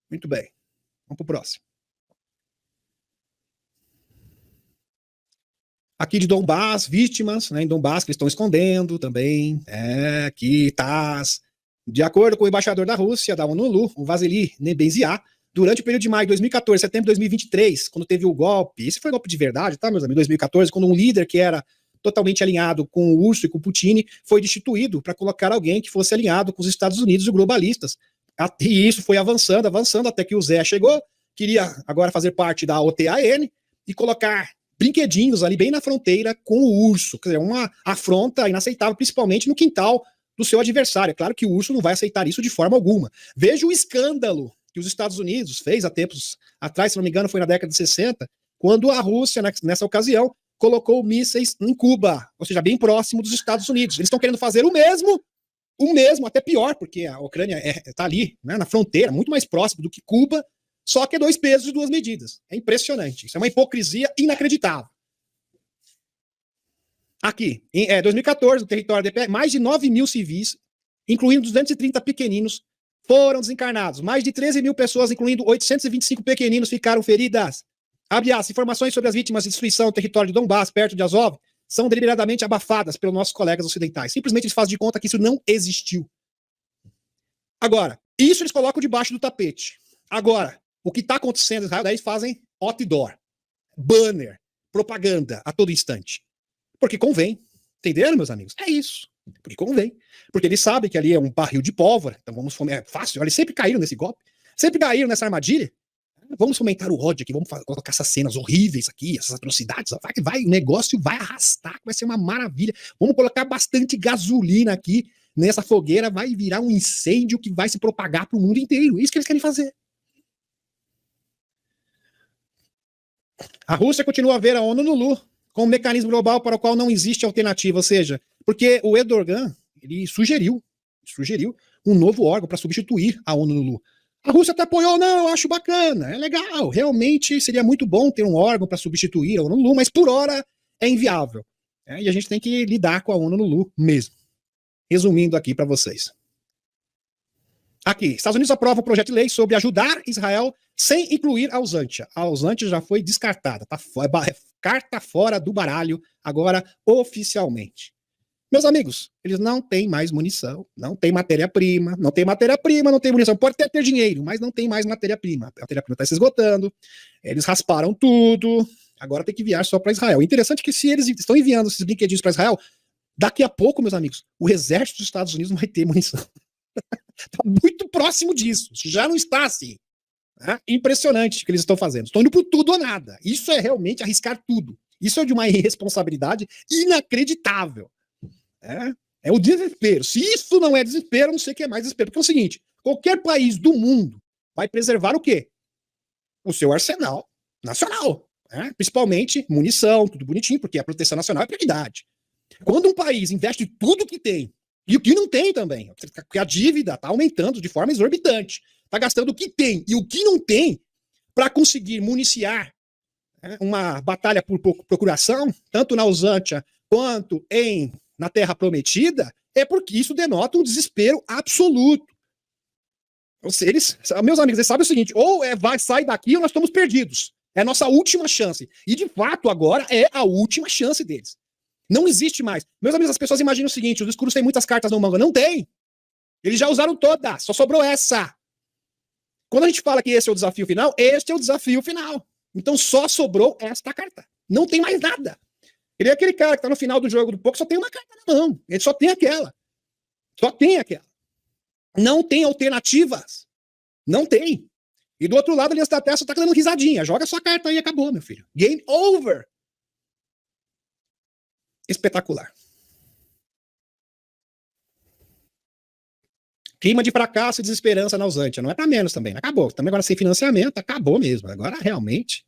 Muito bem. Vamos para o próximo. Aqui de Donbás, vítimas, em Donbás que eles estão escondendo também. Aqui, Taz. De acordo com o embaixador da Rússia, da ONU, o Vasily Nebenziá, durante o período de maio de 2014, setembro de 2023, quando teve o golpe, esse foi golpe de verdade, tá, meus amigos? 2014, quando um líder que era totalmente alinhado com o URSS e com o Putin foi destituído para colocar alguém que fosse alinhado com os Estados Unidos e globalistas. E isso foi avançando, até que o Zé chegou, queria agora fazer parte da OTAN e colocar brinquedinhos ali bem na fronteira com o urso. Quer dizer, uma afronta inaceitável, principalmente no quintal do seu adversário. É claro que o urso não vai aceitar isso de forma alguma. Veja o escândalo que os Estados Unidos fez há tempos atrás, se não me engano, foi na década de 60, quando a Rússia, nessa ocasião, colocou mísseis em Cuba, ou seja, bem próximo dos Estados Unidos. Eles estão querendo fazer o mesmo, até pior, porque a Ucrânia está ali, na fronteira, muito mais próximo do que Cuba, só que é 2 pesos e 2 medidas. É impressionante. Isso é uma hipocrisia inacreditável. Aqui, em 2014, no território DPR, mais de 9 mil civis, incluindo 230 pequeninos, foram desencarnados. Mais de 13 mil pessoas, incluindo 825 pequeninos, ficaram feridas. Abre aspas, informações sobre as vítimas de destruição do território de Donbás, perto de Azov, são deliberadamente abafadas pelos nossos colegas ocidentais. Simplesmente eles fazem de conta que isso não existiu. Agora, isso eles colocam debaixo do tapete. Agora, o que está acontecendo em Israel, daí eles fazem outdoor, banner, propaganda a todo instante. Porque convém. Entenderam, meus amigos? É isso. Porque convém. Porque eles sabem que ali é um barril de pólvora, então vamos fomentar. É fácil, eles sempre caíram nesse golpe, sempre caíram nessa armadilha. Vamos fomentar o ódio aqui, vamos colocar essas cenas horríveis aqui, essas atrocidades. O negócio vai arrastar, vai ser uma maravilha. Vamos colocar bastante gasolina aqui nessa fogueira, vai virar um incêndio que vai se propagar para o mundo inteiro. É isso que eles querem fazer. A Rússia continua a ver a ONU como um mecanismo global para o qual não existe alternativa, ou seja, porque o Erdogan, ele sugeriu um novo órgão para substituir a ONU. A Rússia até apoiou, não, eu acho bacana, é legal, realmente seria muito bom ter um órgão para substituir a ONU, mas por hora é inviável. E a gente tem que lidar com a ONU mesmo. Resumindo aqui para vocês. Aqui, Estados Unidos aprova um projeto de lei sobre ajudar Israel sem incluir a Ausântia. A Ausântia já foi descartada, tá? Carta fora do baralho, agora oficialmente. Meus amigos, eles não têm mais munição, não tem matéria-prima, não tem munição. Pode até ter dinheiro, mas não tem mais matéria-prima. A matéria-prima está se esgotando, eles rasparam tudo, agora tem que enviar só para Israel. Interessante que se eles estão enviando esses brinquedinhos para Israel, daqui a pouco, meus amigos, o exército dos Estados Unidos não vai ter munição. Está muito próximo disso, já não está assim. Impressionante o que eles estão fazendo. Estão indo por tudo ou nada. Isso é realmente arriscar tudo. Isso é de uma irresponsabilidade inacreditável. É o desespero. Se isso não é desespero, eu não sei o que é mais desespero. Porque é o seguinte, qualquer país do mundo vai preservar o quê? O seu arsenal nacional. Principalmente munição, tudo bonitinho, porque a proteção nacional é prioridade. Quando um país investe tudo que tem, e o que não tem também, porque a dívida está aumentando de forma exorbitante, está gastando o que tem e o que não tem para conseguir municiar uma batalha por procuração, tanto na Ausântia quanto na Terra Prometida, é porque isso denota um desespero absoluto. Meus amigos, eles sabem o seguinte, ou sai daqui ou nós estamos perdidos. É a nossa última chance. E, de fato, agora é a última chance deles. Não existe mais. Meus amigos, as pessoas imaginam o seguinte, os escuros têm muitas cartas no manga. Não tem. Eles já usaram todas, só sobrou essa. Quando a gente fala que esse é o desafio final, este é o desafio final. Então só sobrou esta carta. Não tem mais nada. Ele é aquele cara que tá no final do jogo do poker, só tem uma carta na mão. Ele só tem aquela. Só tem aquela. Não tem alternativas. Não tem. E do outro lado, ali da testa tá dando risadinha. Joga sua carta aí e acabou, meu filho. Game over. Espetacular. Clima de fracasso e desesperança na Ausântia. Não é para menos também. Acabou. Também agora sem financiamento, acabou mesmo. Agora realmente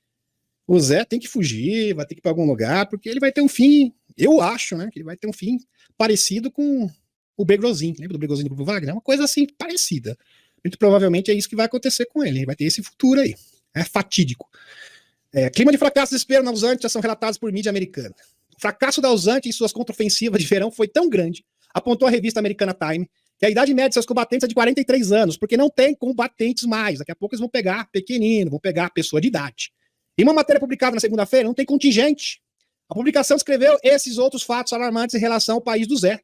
o Zé tem que fugir, vai ter que ir para algum lugar, porque ele vai ter um fim, eu acho, né? Que ele vai ter um fim parecido com o Begrozinho. Lembra do Begrozinho do Grupo Wagner? É uma coisa assim parecida. Muito provavelmente é isso que vai acontecer com ele. Ele vai ter esse futuro aí. É fatídico. Clima de fracasso e desespero na Ausântia são relatados por mídia americana. O fracasso da Ausântia em suas contraofensivas de verão foi tão grande, apontou a revista americana Time, que a idade média de seus combatentes é de 43 anos, porque não tem combatentes mais. Daqui a pouco eles vão pegar pequenino, vão pegar pessoa de idade. Em uma matéria publicada na segunda-feira, não tem contingente. A publicação descreveu esses outros fatos alarmantes em relação ao país do Zé.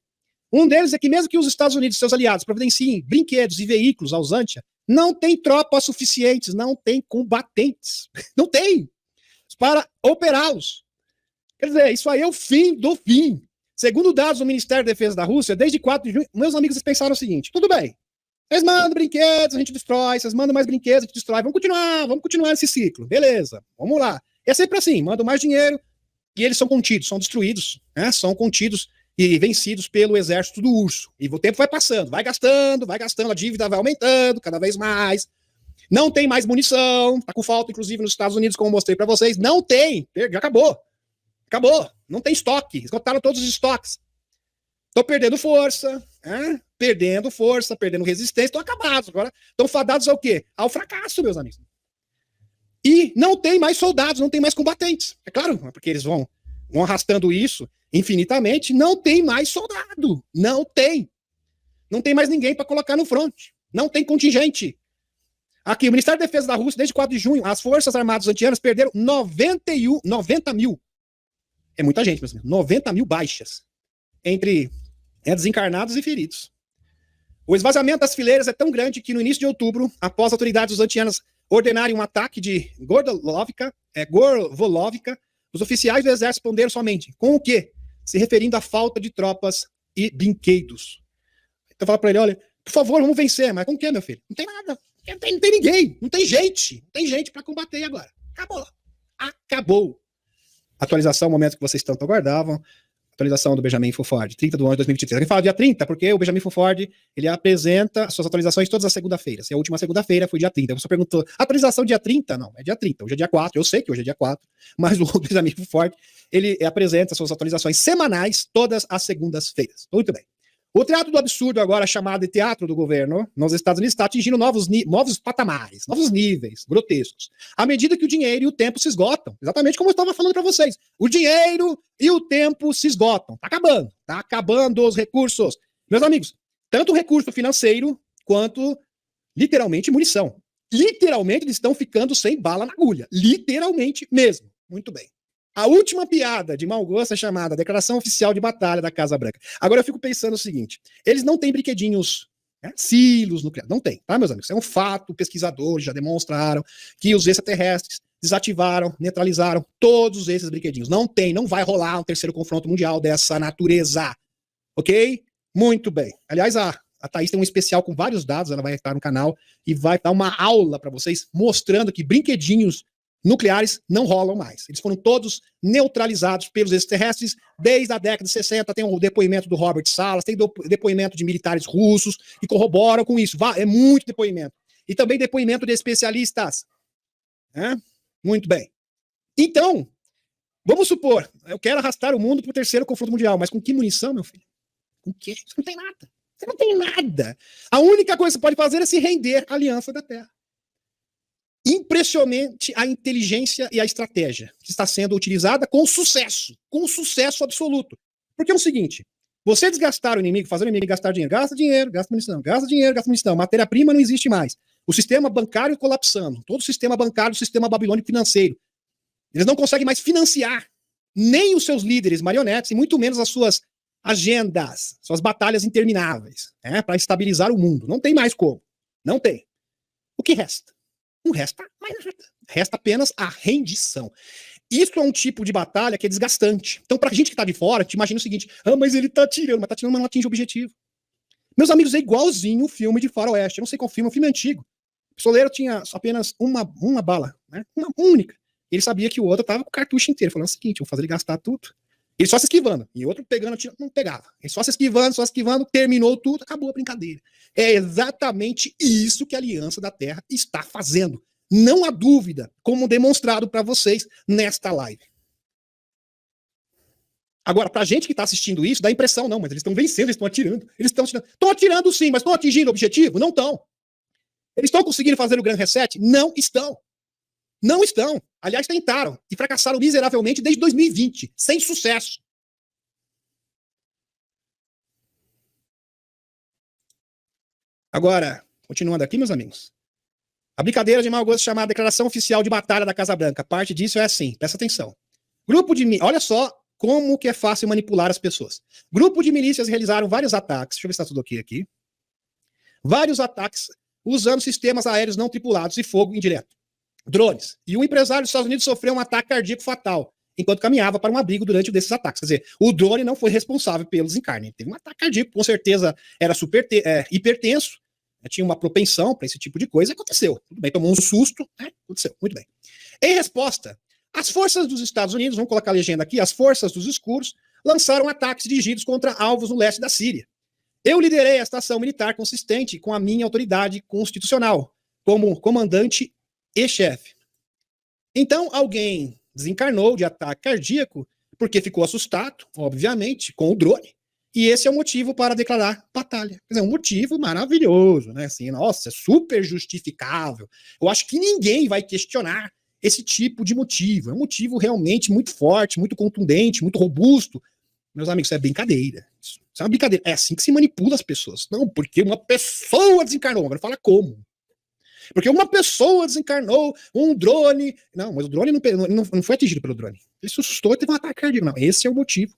Um deles é que mesmo que os Estados Unidos e seus aliados providenciem brinquedos e veículos à Ausântia, não tem tropas suficientes, não tem combatentes. Não tem para operá-los. Quer dizer, isso aí é o fim do fim. Segundo dados do Ministério da Defesa da Rússia, desde 4 de junho, meus amigos pensaram o seguinte, tudo bem, vocês mandam brinquedos, a gente destrói, vocês mandam mais brinquedos, a gente destrói, vamos continuar esse ciclo, beleza, vamos lá. É sempre assim, mandam mais dinheiro e eles são contidos, são destruídos, são contidos e vencidos pelo exército do urso. E o tempo vai passando, vai gastando, a dívida vai aumentando cada vez mais. Não tem mais munição, tá com falta, inclusive, nos Estados Unidos, como eu mostrei para vocês, não tem, já acabou. Acabou, não tem estoque, esgotaram todos os estoques. Estão perdendo força, perdendo resistência, estão acabados. Agora estão fadados ao quê? Ao fracasso, meus amigos. E não tem mais soldados, não tem mais combatentes. É claro, porque eles vão arrastando isso infinitamente, não tem mais soldado. Não tem. Não tem mais ninguém para colocar no fronte. Não tem contingente. Aqui, o Ministério da Defesa da Rússia, desde 4 de junho, as Forças Armadas Antianas perderam 90 mil. É muita gente, meus amigos. 90 mil baixas. Entre desencarnados e feridos. O esvaziamento das fileiras é tão grande que no início de outubro, após as autoridades antianas ordenarem um ataque de Gorvolovka, os oficiais do exército responderam somente com o quê? Se referindo à falta de tropas e brinquedos. Então fala para ele, olha, por favor, vamos vencer. Mas com o quê, meu filho? Não tem nada. Não tem ninguém. Não tem gente para combater agora. Acabou. Atualização, momento que vocês tanto aguardavam. Atualização do Benjamin Fulford, 30 de 11 de 2023. Ele fala dia 30, porque o Benjamin Fulford, ele apresenta suas atualizações todas as segunda-feiras. E a última segunda-feira foi dia 30. Você perguntou, atualização dia 30? Não, é dia 30. Hoje é dia 4. Eu sei que hoje é dia 4. Mas o Benjamin Fulford, ele apresenta suas atualizações semanais todas as segundas-feiras. Muito bem. O teatro do absurdo, agora chamado de teatro do governo, nos Estados Unidos, está atingindo novos patamares, novos níveis grotescos, à medida que o dinheiro e o tempo se esgotam. Exatamente como eu estava falando para vocês. O dinheiro e o tempo se esgotam. Está acabando os recursos. Meus amigos, tanto o recurso financeiro quanto literalmente munição. Literalmente eles estão ficando sem bala na agulha. Literalmente mesmo. Muito bem. A última piada de mau gosto é chamada Declaração Oficial de Batalha da Casa Branca. Agora eu fico pensando o seguinte, eles não têm brinquedinhos, né, silos nucleares, não tem, tá, meus amigos? É um fato, pesquisadores já demonstraram que os extraterrestres desativaram, neutralizaram todos esses brinquedinhos. Não tem, não vai rolar um terceiro confronto mundial dessa natureza, ok? Muito bem. Aliás, a Thaís tem um especial com vários dados, ela vai estar no canal e vai dar uma aula para vocês mostrando que brinquedinhos nucleares não rolam mais. Eles foram todos neutralizados pelos extraterrestres desde a década de 60. Tem o depoimento do Robert Salas, tem depoimento de militares russos que corroboram com isso. É muito depoimento. E também depoimento de especialistas. Muito bem. Então, vamos supor, eu quero arrastar o mundo para o terceiro confronto mundial, mas com que munição, meu filho? Com que? Você não tem nada. Você não tem nada. A única coisa que você pode fazer é se render à Aliança da Terra. Impressionante a inteligência e a estratégia que está sendo utilizada com sucesso absoluto. Porque é o seguinte, você desgastar o inimigo, fazer o inimigo gastar dinheiro, gasta munição, gasta dinheiro, gasta munição, matéria-prima não existe mais. O sistema bancário colapsando, todo o sistema bancário, o sistema babilônico financeiro. Eles não conseguem mais financiar nem os seus líderes marionetes, e muito menos as suas agendas, suas batalhas intermináveis, para estabilizar o mundo. Não tem mais como. Não tem. O que resta? Não resta mais nada. Resta apenas a rendição. Isso é um tipo de batalha que é desgastante. Então, pra gente que tá de fora, te imagina o seguinte, mas ele tá atirando, mas não atinge o objetivo. Meus amigos, é igualzinho o filme de faroeste. Eu não sei qual filme, é um filme antigo. O pistoleiro tinha apenas uma bala, né? Uma única. Ele sabia que o outro tava com o cartucho inteiro. Falando o seguinte, vou fazer ele gastar tudo. Ele só se esquivando. E outro pegando, atirando, não pegava. Ele só se esquivando, terminou tudo, acabou a brincadeira. É exatamente isso que a Aliança da Terra está fazendo. Não há dúvida, como demonstrado para vocês nesta live. Agora, pra gente que está assistindo isso, dá a impressão, não, mas eles estão vencendo, eles estão atirando. Eles estão atirando. Estão atirando sim, mas estão atingindo o objetivo? Não estão. Eles estão conseguindo fazer o Grand Reset? Não estão. Não estão. Aliás, tentaram e fracassaram miseravelmente desde 2020, sem sucesso. Agora, continuando aqui, meus amigos. A brincadeira de mau gosto chamada Declaração Oficial de Batalha da Casa Branca. Parte disso é assim, presta atenção. Olha só como que é fácil manipular as pessoas. Grupo de milícias realizaram vários ataques, deixa eu ver se está tudo aqui. Vários ataques usando sistemas aéreos não tripulados e fogo indireto. Drones. E um empresário dos Estados Unidos sofreu um ataque cardíaco fatal enquanto caminhava para um abrigo durante um desses ataques. Quer dizer, o drone não foi responsável pelo desencarne. Ele teve um ataque cardíaco, com certeza era hipertenso, tinha uma propensão para esse tipo de coisa, aconteceu. Tudo bem, tomou um susto, aconteceu, muito bem. Em resposta, as forças dos Estados Unidos, vamos colocar a legenda aqui, as forças dos escuros, lançaram ataques dirigidos contra alvos no leste da Síria. Eu liderei esta ação militar consistente com a minha autoridade constitucional, como comandante e chefe. Então, alguém desencarnou de ataque cardíaco porque ficou assustado, obviamente, com o drone. E esse é o motivo para declarar batalha. Quer dizer, um motivo maravilhoso, né? Assim, nossa, é super justificável. Eu acho que ninguém vai questionar esse tipo de motivo. É um motivo realmente muito forte, muito contundente, muito robusto. Meus amigos, isso é brincadeira. Isso é uma brincadeira. É assim que se manipula as pessoas. Não, porque uma pessoa desencarnou. Agora fala como. Porque uma pessoa desencarnou um drone. Não, mas o drone não foi atingido pelo drone. Ele se assustou e teve um ataque cardíaco. Não, esse é o motivo.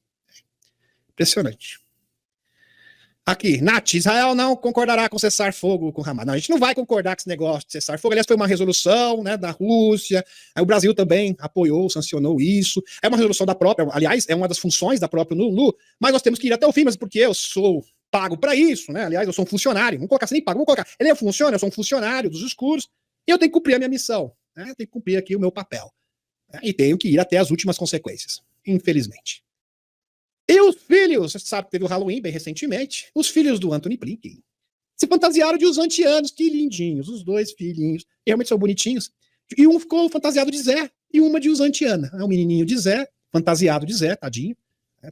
Impressionante. Aqui, Nath, Israel não concordará com cessar fogo com Hamas. Não, a gente não vai concordar com esse negócio de cessar fogo. Aliás, foi uma resolução, né, da Rússia. Aí o Brasil também apoiou, sancionou isso. É uma resolução da própria, aliás, é uma das funções da própria Lulu, mas nós temos que ir até o fim, mas porque eu sou pago para isso, né? Aliás, eu sou um funcionário. Vamos colocar assim, nem pago, vamos colocar. Ele funciona, eu sou um funcionário dos escuros e eu tenho que cumprir a minha missão. Né? Eu tenho que cumprir aqui o meu papel. Né? E tenho que ir até as últimas consequências, infelizmente. E os filhos, você sabe que teve o Halloween bem recentemente, os filhos do Anthony Blinken se fantasiaram de usantianos, que lindinhos, os dois filhinhos, realmente são bonitinhos. E um ficou fantasiado de Zé e uma de usantiana. É um menininho de Zé, fantasiado de Zé, tadinho.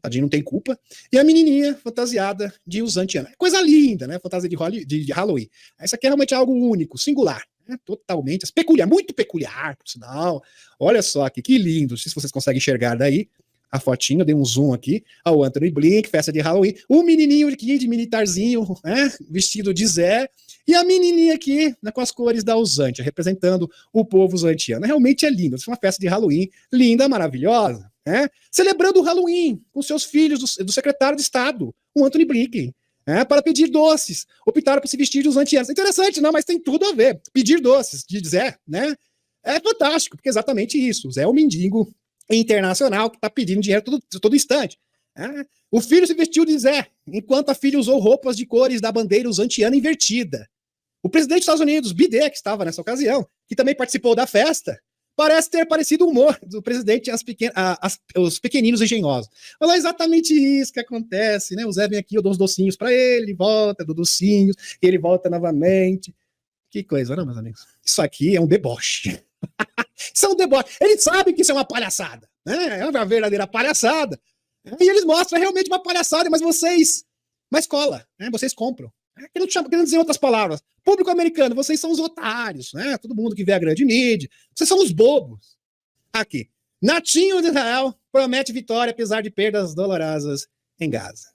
Tadinho não tem culpa. E a menininha fantasiada de usantiana. Coisa linda, né? Fantasia de Halloween. Isso aqui é realmente algo único, singular. Né? Totalmente peculiar, muito peculiar, por sinal. Olha só aqui, que lindo. Não sei se vocês conseguem enxergar daí. a fotinha, dei um zoom aqui, ao Anthony Blinken, festa de Halloween, o menininho aqui de militarzinho, né, vestido de Zé, e a menininha aqui, né, com as cores da Usantia, representando o povo usantiano. Realmente é lindo, é uma festa de Halloween linda, maravilhosa, né, celebrando o Halloween com seus filhos do secretário de Estado, o Anthony Blinken, para pedir doces, optaram por se vestir de usantianos. Interessante, não, mas tem tudo a ver. Pedir doces de Zé, né, é fantástico, porque é exatamente isso. O Zé é um mendigo internacional que está pedindo dinheiro todo instante. O filho se vestiu de Zé, enquanto a filha usou roupas de cores da bandeira usantiana invertida. O presidente dos Estados Unidos, Biden, que estava nessa ocasião, que também participou da festa, parece ter parecido o humor do presidente os pequeninos engenhosos. Mas é exatamente isso que acontece, né? O Zé vem aqui, eu dou uns docinhos para ele volta, dou docinhos, ele volta novamente. Que coisa, não, meus amigos? Isso aqui é um deboche. Isso é um deboche. Eles sabem que isso é uma palhaçada, né? É uma verdadeira palhaçada. E eles mostram realmente uma palhaçada, mas cola, né? Vocês compram. Querendo dizer em outras palavras, público americano, vocês são os otários, né? Todo mundo que vê a grande mídia, vocês são os bobos. Aqui, Natinho de Israel promete vitória apesar de perdas dolorosas em Gaza.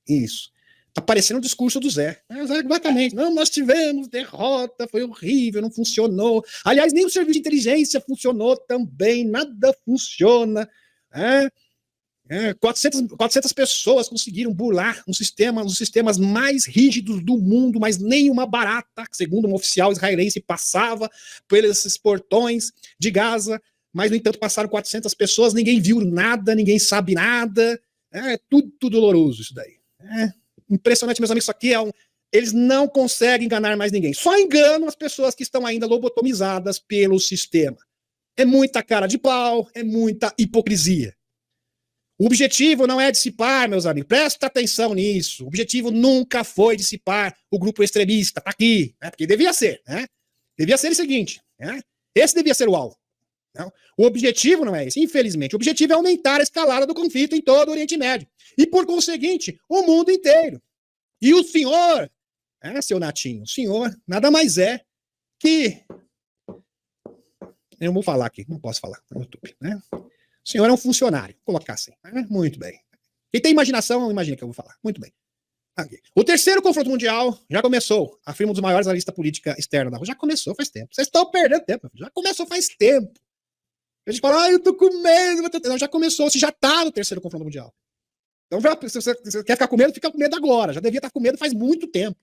Isso. Tá parecendo o discurso do Zé. Exatamente. Não, nós tivemos derrota, foi horrível, não funcionou. Aliás, nem o serviço de inteligência funcionou também, nada funciona. 400 pessoas conseguiram burlar um dos sistemas mais rígidos do mundo, mas nenhuma barata, segundo um oficial israelense, passava pelos portões de Gaza, mas, no entanto, passaram 400 pessoas, ninguém viu nada, ninguém sabe nada. É tudo doloroso isso daí. Impressionante, meus amigos, isso aqui eles não conseguem enganar mais ninguém. Só enganam as pessoas que estão ainda lobotomizadas pelo sistema. É muita cara de pau, é muita hipocrisia. O objetivo não é dissipar, meus amigos, presta atenção nisso. O objetivo nunca foi dissipar o grupo extremista, tá aqui, porque devia ser, né? Devia ser o seguinte, esse devia ser o alvo. Não? O objetivo não é esse, infelizmente. O objetivo é aumentar a escalada do conflito em todo o Oriente Médio. E, por conseguinte, o mundo inteiro. E o senhor, seu Natinho, o senhor nada mais é que... Eu vou falar aqui, não posso falar no YouTube, né? O senhor é um funcionário, vou colocar assim. Muito bem. Quem tem imaginação, imagina que eu vou falar. Muito bem. Aqui. O terceiro confronto mundial já começou, afirma um dos maiores analistas política externa da Rússia. Já começou faz tempo. Vocês estão perdendo tempo. Já começou faz tempo. A gente fala, eu tô com medo. Não, já começou, você já tá no terceiro confronto mundial. Então, se você quer ficar com medo, fica com medo agora. Já devia estar com medo faz muito tempo.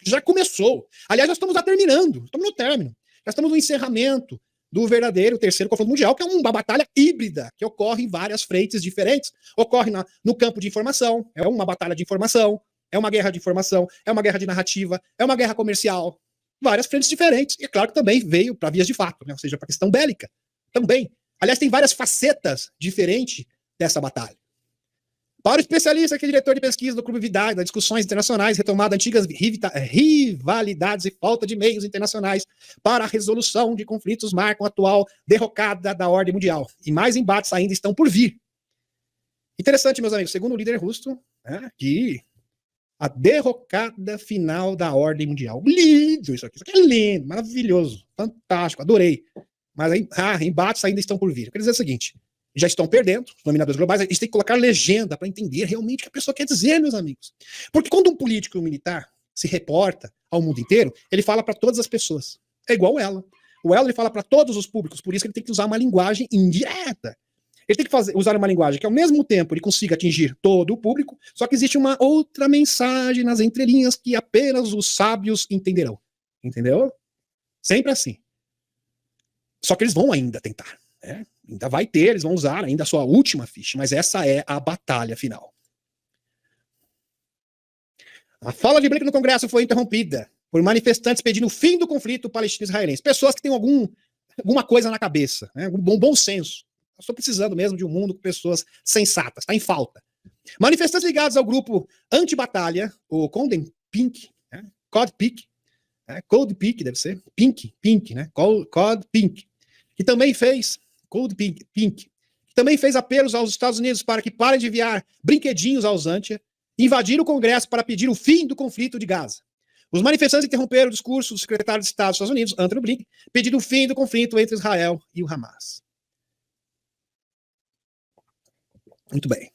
Já começou. Aliás, nós estamos lá terminando. Estamos no término. Já estamos no encerramento do verdadeiro terceiro confronto mundial, que é uma batalha híbrida, que ocorre em várias frentes diferentes. Ocorre no campo de informação, é uma batalha de informação, é uma guerra de informação, é uma guerra de narrativa, é uma guerra comercial. Várias frentes diferentes. E é claro que também veio para vias de fato, né? Ou seja, para a questão bélica. Também. Aliás, tem várias facetas diferentes dessa batalha. Para o especialista que é diretor de pesquisa do Clube Vidal, das discussões internacionais, retomada antigas rivalidades e falta de meios internacionais para a resolução de conflitos marcam a atual derrocada da ordem mundial. E mais embates ainda estão por vir. Interessante, meus amigos, segundo o líder russo, que a derrocada final da ordem mundial. Lindo isso aqui é lindo, maravilhoso, fantástico, adorei. Mas embates ainda estão por vir. Eu quero dizer o seguinte, já estão perdendo, os dominadores globais, a gente tem que colocar legenda para entender realmente o que a pessoa quer dizer, meus amigos. Porque quando um político e um militar se reporta ao mundo inteiro, ele fala para todas as pessoas. É igual ela. O ela ele fala para todos os públicos, por isso que ele tem que usar uma linguagem indireta. Ele tem que usar uma linguagem que, ao mesmo tempo, ele consiga atingir todo o público, só que existe uma outra mensagem nas entrelinhas que apenas os sábios entenderão. Entendeu? Sempre assim. Só que eles vão ainda tentar. Ainda vai ter, eles vão usar ainda a sua última ficha, mas essa é a batalha final. A fala de Blinken no Congresso foi interrompida por manifestantes pedindo o fim do conflito palestino-israelense. Pessoas que têm alguma coisa na cabeça, um bom senso. Eu estou precisando mesmo de um mundo com pessoas sensatas, está em falta. Manifestantes ligados ao grupo anti-batalha, o Condem Pink, Code Pink, Code Pink deve ser, Pink, né? Code Pink, que também fez Cold Pink, que também fez apelos aos Estados Unidos para que parem de enviar brinquedinhos aos Usantia, invadiram o Congresso para pedir o fim do conflito de Gaza. Os manifestantes interromperam o discurso do secretário de Estado dos Estados Unidos, Anthony Blinken, pedindo o fim do conflito entre Israel e o Hamas. Muito bem.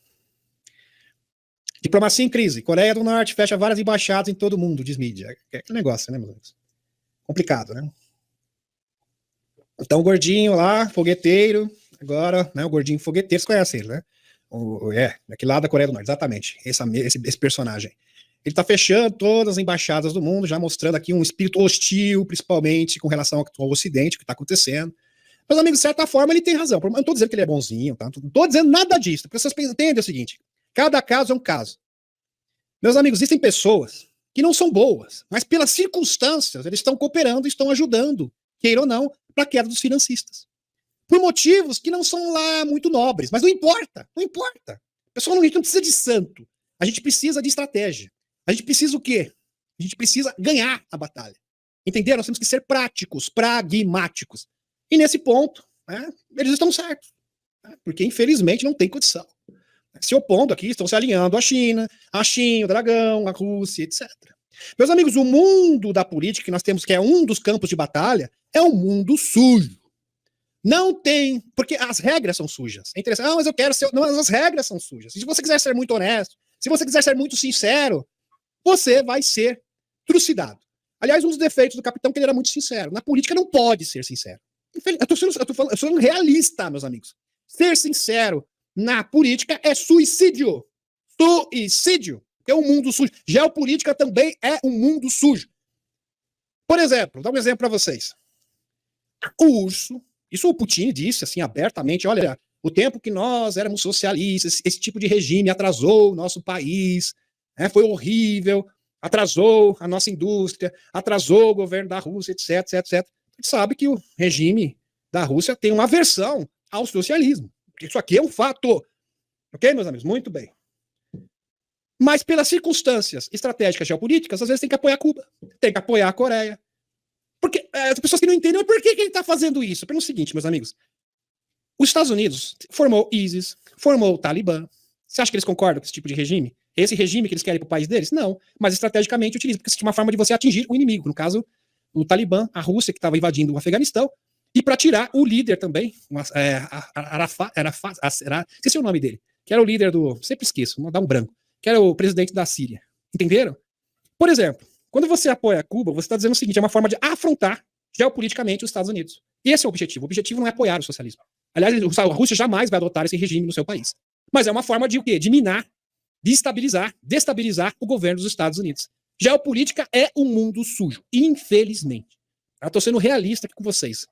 Diplomacia em crise. Coreia do Norte fecha várias embaixadas em todo o mundo, diz mídia. É aquele negócio, né, meus amigos? Complicado, né? Então o gordinho lá, fogueteiro, agora, né, o gordinho fogueteiro, você conhece ele, né? Daquele lado da Coreia do Norte, exatamente, esse personagem. Ele tá fechando todas as embaixadas do mundo, já mostrando aqui um espírito hostil, principalmente com relação ao Ocidente, o que tá acontecendo. Meus amigos, de certa forma, ele tem razão. Eu não tô dizendo que ele é bonzinho, tá? Não tô dizendo nada disso, porque vocês entendem o seguinte, cada caso é um caso. Meus amigos, existem pessoas que não são boas, mas pelas circunstâncias, eles estão cooperando, estão ajudando, queira ou não, para a queda dos financistas. Por motivos que não são lá muito nobres, mas não importa, não importa. Pessoal, a gente não precisa de santo, a gente precisa de estratégia. A gente precisa o quê? A gente precisa ganhar a batalha. Entenderam? Nós temos que ser práticos, pragmáticos. E nesse ponto, né, eles estão certos, né, porque infelizmente não tem condição. Se opondo aqui, estão se alinhando à China, o Dragão, a Rússia, etc. Meus amigos, o mundo da política que nós temos, que é um dos campos de batalha, é um mundo sujo. Não tem, porque as regras são sujas. É interessante, mas eu quero ser... Não, as regras são sujas. Se você quiser ser muito honesto, se você quiser ser muito sincero, você vai ser trucidado. Aliás, um dos defeitos do capitão é que ele era muito sincero. Na política não pode ser sincero. Eu tô sendo realista, meus amigos. Ser sincero na política é suicídio. Suicídio. É um mundo sujo. Geopolítica também é um mundo sujo. Por exemplo, vou dar um exemplo para vocês. O urso, isso o Putin disse assim abertamente, olha, o tempo que nós éramos socialistas, esse tipo de regime atrasou o nosso país, né, foi horrível, atrasou a nossa indústria, atrasou o governo da Rússia, etc, etc, etc. A gente sabe que o regime da Rússia tem uma aversão ao socialismo. Isso aqui é um fato. Ok, meus amigos? Muito bem. Mas pelas circunstâncias estratégicas geopolíticas, às vezes tem que apoiar Cuba, tem que apoiar a Coreia. Porque as pessoas que não entendem, mas por que ele está fazendo isso? Pelo seguinte, meus amigos, os Estados Unidos formou ISIS, formou o Talibã. Você acha que eles concordam com esse tipo de regime? Esse regime que eles querem para o país deles? Não. Mas estrategicamente utiliza, porque isso é uma forma de você atingir o inimigo. No caso, o Talibã, a Rússia, que estava invadindo o Afeganistão, e para tirar o líder também, esqueci o nome dele, que era o líder do... Sempre esqueço, vou dar um branco. Que era o presidente da Síria. Entenderam? Por exemplo, quando você apoia Cuba, você está dizendo o seguinte, é uma forma de afrontar geopoliticamente os Estados Unidos. Esse é o objetivo. O objetivo não é apoiar o socialismo. Aliás, a Rússia jamais vai adotar esse regime no seu país. Mas é uma forma de o quê? De minar, de destabilizar o governo dos Estados Unidos. Geopolítica é um mundo sujo, infelizmente. Eu estou sendo realista aqui com vocês.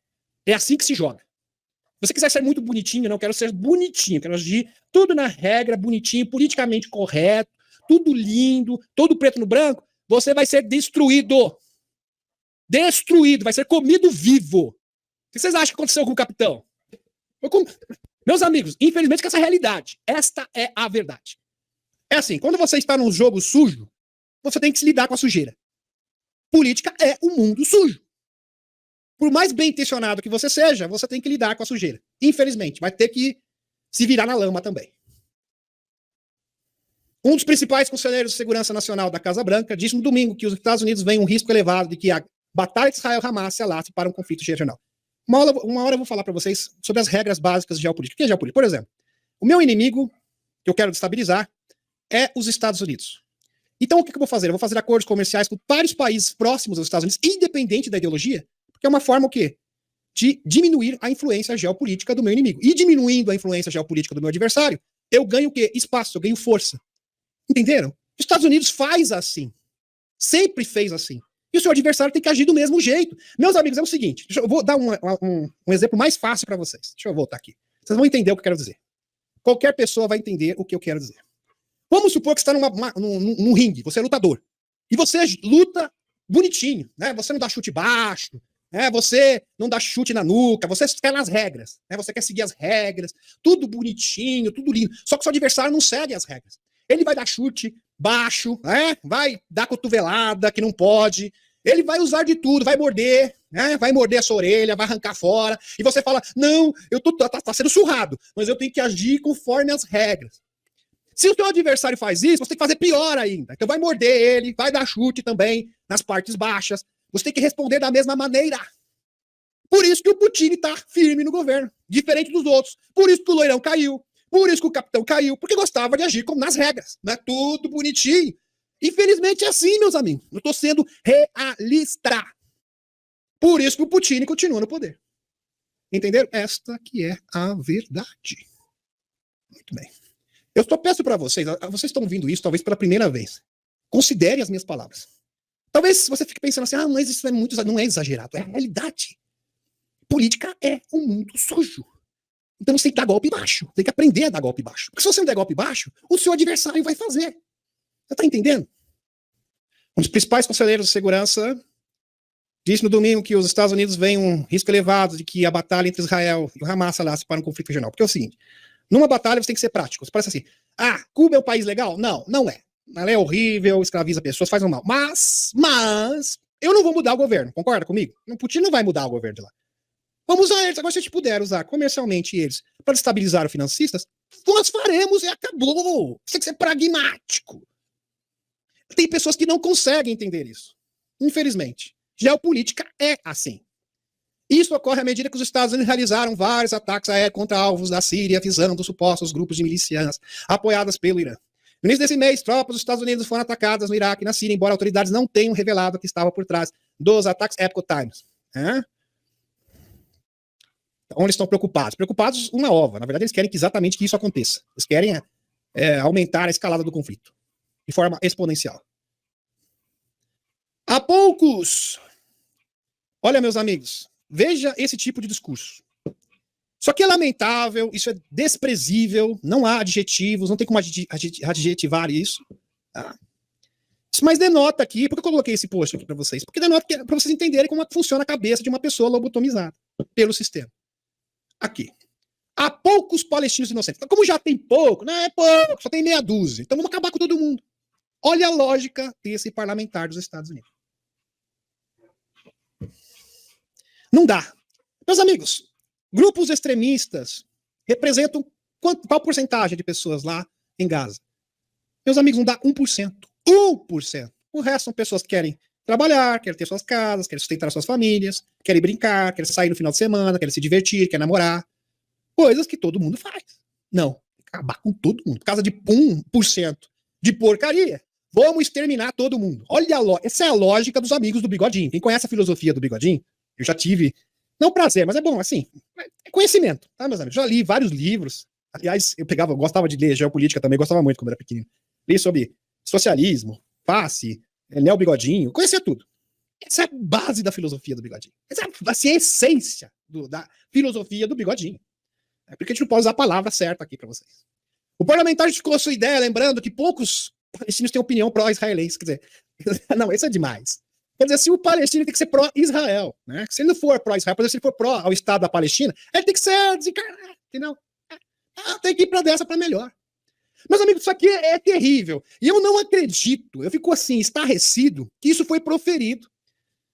É assim que se joga. Se você quiser ser muito bonitinho, não quero ser bonitinho, quero agir tudo na regra, bonitinho, politicamente correto, tudo lindo, todo preto no branco, você vai ser destruído. Destruído, vai ser comido vivo. O que vocês acham que aconteceu com o capitão? Meus amigos, infelizmente que essa é a realidade. Esta é a verdade. É assim, quando você está num jogo sujo, você tem que se lidar com a sujeira. Política é um mundo sujo. Por mais bem intencionado que você seja, você tem que lidar com a sujeira. Infelizmente, vai ter que se virar na lama também. Um dos principais conselheiros de segurança nacional da Casa Branca disse no domingo que os Estados Unidos veem um risco elevado de que a batalha de Israel-Hamas se alace para um conflito regional. Uma hora eu vou falar para vocês sobre as regras básicas de geopolítica. O que é geopolítica? Por exemplo, o meu inimigo, que eu quero destabilizar, é os Estados Unidos. Então, o que eu vou fazer? Eu vou fazer acordos comerciais com vários países próximos aos Estados Unidos, independente da ideologia, porque é uma forma o quê? De diminuir a influência geopolítica do meu inimigo. E diminuindo a influência geopolítica do meu adversário, eu ganho o quê? Espaço, eu ganho força. Entenderam? Os Estados Unidos faz assim. Sempre fez assim. E o seu adversário tem que agir do mesmo jeito. Meus amigos, é o seguinte, eu vou dar um exemplo mais fácil para vocês. Deixa eu voltar aqui. Vocês vão entender o que eu quero dizer. Qualquer pessoa vai entender o que eu quero dizer. Vamos supor que você está num ringue, você é lutador. E você luta bonitinho, né? Você não dá chute baixo, né? Você não dá chute na nuca, você quer nas regras, né? Você quer seguir as regras, tudo bonitinho, tudo lindo. Só que seu adversário não segue as regras. Ele vai dar chute baixo, né? Vai dar cotovelada, que não pode. Ele vai usar de tudo, vai morder, né? Vai morder a sua orelha, vai arrancar fora. E você fala, não, tá sendo surrado, mas eu tenho que agir conforme as regras. Se o seu adversário faz isso, você tem que fazer pior ainda. Então vai morder ele, vai dar chute também nas partes baixas. Você tem que responder da mesma maneira. Por isso que o Putin tá firme no governo, diferente dos outros. Por isso que o loirão caiu. Por isso que o capitão caiu, porque gostava de agir como nas regras, né? Tudo bonitinho. Infelizmente é assim, meus amigos. Eu tô sendo realista. Por isso que o Putin continua no poder. Entenderam? Esta que é a verdade. Muito bem. Eu só peço para vocês estão ouvindo isso talvez pela primeira vez. Considerem as minhas palavras. Talvez você fique pensando assim, mas isso é muito, não é exagerado, é a realidade. Política é um mundo sujo. Então você tem que dar golpe baixo, tem que aprender a dar golpe baixo. Porque se você não der golpe baixo, o seu adversário vai fazer. Você tá entendendo? Um dos principais conselheiros de segurança disse no domingo que os Estados Unidos veem um risco elevado de que a batalha entre Israel e o Hamas se alasse para um conflito regional. Porque é o seguinte, numa batalha você tem que ser prático. Você parece assim, Cuba é um país legal? Não, não é. Ela é horrível, escraviza pessoas, faz um mal. Mas, eu não vou mudar o governo, concorda comigo? O Putin não vai mudar o governo de lá. Vamos usar eles. Agora, se a gente puder usar comercialmente eles para estabilizar os financistas, nós faremos e acabou. Você tem que ser pragmático. Tem pessoas que não conseguem entender isso. Infelizmente. Geopolítica é assim. Isso ocorre à medida que os Estados Unidos realizaram vários ataques aéreos contra alvos da Síria, visando supostos grupos de milicianas apoiadas pelo Irã. No início desse mês, tropas dos Estados Unidos foram atacadas no Iraque e na Síria, embora autoridades não tenham revelado o que estava por trás dos ataques. Epoch Times. Então eles estão preocupados. Preocupados uma ova. Na verdade, eles querem exatamente que isso aconteça. Eles querem aumentar a escalada do conflito de forma exponencial. Há poucos... Olha, meus amigos, veja esse tipo de discurso. Isso aqui é lamentável, isso é desprezível, não há adjetivos, não tem como adjetivar isso. Tá? Isso mais denota aqui, por que eu coloquei esse post aqui para vocês? Porque denota para vocês entenderem como funciona a cabeça de uma pessoa lobotomizada pelo sistema. Aqui. Há poucos palestinos inocentes. Como já tem pouco, não é pouco, só tem meia dúzia. Então vamos acabar com todo mundo. Olha a lógica desse parlamentar dos Estados Unidos. Não dá. Meus amigos, grupos extremistas representam qual porcentagem de pessoas lá em Gaza? Meus amigos, não dá 1%. 1%. O resto são pessoas que querem trabalhar, querem ter suas casas, querem sustentar suas famílias, querem brincar, querem sair no final de semana, querem se divertir, querem namorar. Coisas que todo mundo faz. Não. Acabar com todo mundo. Por causa de 1% de porcaria. Vamos exterminar todo mundo. Olha essa é a lógica dos amigos do Bigodinho. Quem conhece a filosofia do Bigodinho, eu já tive, não prazer, mas é bom, assim, é conhecimento, tá, meus amigos? Já li vários livros. Aliás, eu gostava de ler geopolítica também, gostava muito quando era pequeno. Li sobre socialismo, passe, neo-bigodinho, conhecia tudo. Essa é a base da filosofia do Bigodinho. Essa é assim, a essência da filosofia do Bigodinho. É porque a gente não pode usar a palavra certa aqui para vocês. O parlamentar ficou a sua ideia, lembrando que poucos palestinos têm opinião pró-israelense. Quer dizer, não, isso é demais. Quer dizer, se o palestino tem que ser pró-Israel, né? Se ele não for pró-Israel, por exemplo, se ele for pró ao Estado da Palestina, ele tem que ser desencarnado, entendeu? Tem que ir para dessa para melhor. Meus amigos, isso aqui é terrível. E eu não acredito, eu fico assim, estarrecido, que isso foi proferido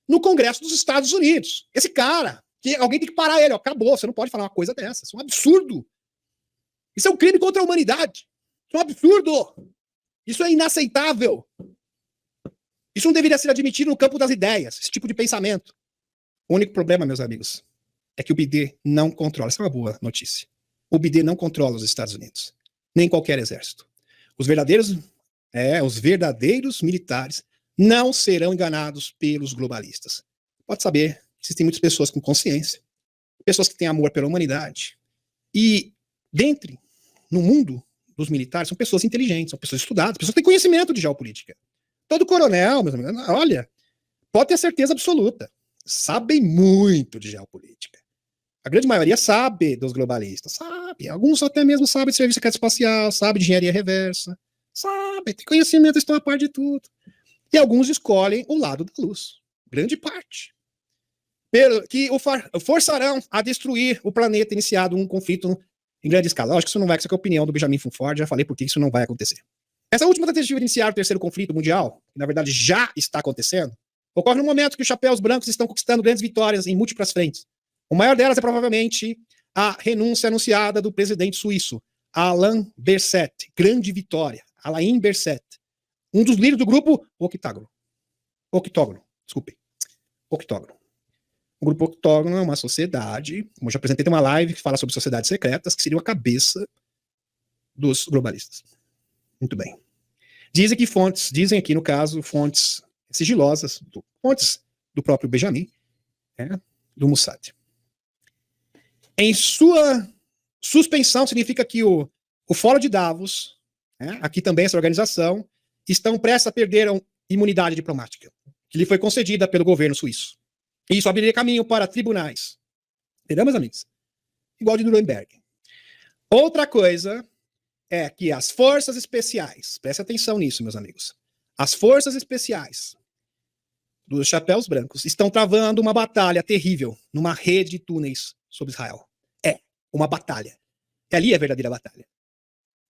no Congresso dos Estados Unidos. Esse cara, que alguém tem que parar ele, acabou, você não pode falar uma coisa dessa. Isso é um absurdo. Isso é um crime contra a humanidade. Isso é um absurdo. Isso é inaceitável. Isso não deveria ser admitido no campo das ideias, esse tipo de pensamento. O único problema, meus amigos, é que o BD não controla. Essa é uma boa notícia. O BD não controla os Estados Unidos, nem qualquer exército. Os verdadeiros militares não serão enganados pelos globalistas. Pode saber, existem muitas pessoas com consciência, pessoas que têm amor pela humanidade. E no mundo dos militares, são pessoas inteligentes, são pessoas estudadas, pessoas que têm conhecimento de geopolítica. Todo coronel, meus amigos, olha, pode ter certeza absoluta, sabem muito de geopolítica. A grande maioria sabe dos globalistas, sabe. Alguns até mesmo sabem de serviço secreto espacial, sabem de engenharia reversa, sabe, tem conhecimento, estão a par de tudo. E alguns escolhem o lado da luz, grande parte. Que o forçarão a destruir o planeta iniciado um conflito em grande escala. Eu acho que isso não vai, essa é a opinião do Benjamin Ford, já falei por que isso não vai acontecer. Essa última tentativa de iniciar o terceiro conflito mundial, que na verdade já está acontecendo, ocorre no momento que os chapéus brancos estão conquistando grandes vitórias em múltiplas frentes. O maior delas é provavelmente a renúncia anunciada do presidente suíço, Alain Berset. Grande vitória. Alain Berset. Um dos líderes do grupo Octógono. O grupo Octógono é uma sociedade, como eu já apresentei, tem uma live que fala sobre sociedades secretas, que seria a cabeça dos globalistas. Muito bem. Dizem aqui no caso, fontes sigilosas, fontes do próprio Benjamin, do Mossad. Em sua suspensão, significa que o Fórum de Davos, aqui também essa organização, estão prestes a perder a imunidade diplomática, que lhe foi concedida pelo governo suíço. Isso abriria caminho para tribunais. Entendeu, meus amigos? Igual de Nuremberg. Outra coisa é que as forças especiais, preste atenção nisso, meus amigos, as forças especiais dos chapéus brancos estão travando uma batalha terrível numa rede de túneis sobre Israel. É uma batalha. E ali é a verdadeira batalha.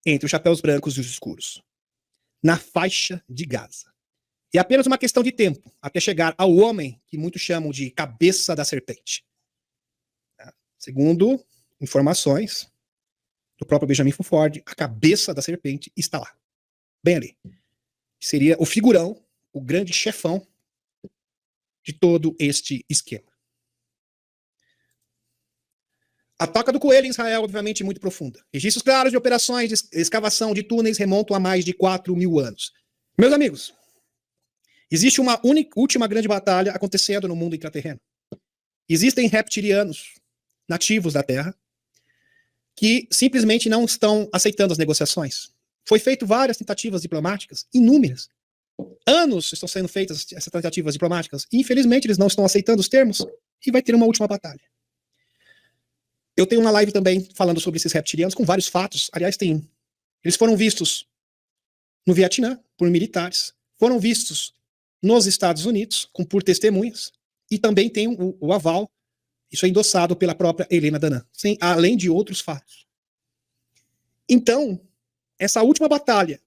Entre os chapéus brancos e os escuros. Na faixa de Gaza. É apenas uma questão de tempo até chegar ao homem que muitos chamam de cabeça da serpente. Segundo informações do próprio Benjamin Ford, a cabeça da serpente está lá. Bem ali. Seria o figurão, o grande chefão de todo este esquema. A toca do coelho em Israel, obviamente, é muito profunda. Registros claros de operações de escavação de túneis remontam a mais de 4.000 anos. Meus amigos, existe uma última grande batalha acontecendo no mundo intraterreno. Existem reptilianos nativos da Terra que simplesmente não estão aceitando as negociações. Foi feito várias tentativas diplomáticas, inúmeras. Anos estão sendo feitas essas tentativas diplomáticas e, infelizmente, eles não estão aceitando os termos e vai ter uma última batalha. Eu tenho uma live também falando sobre esses reptilianos com vários fatos. Aliás, eles foram vistos no Vietnã por militares, foram vistos nos Estados Unidos por testemunhas e também tem o aval, isso é endossado pela própria Helena Danã, além de outros fatos. Então, essa última batalha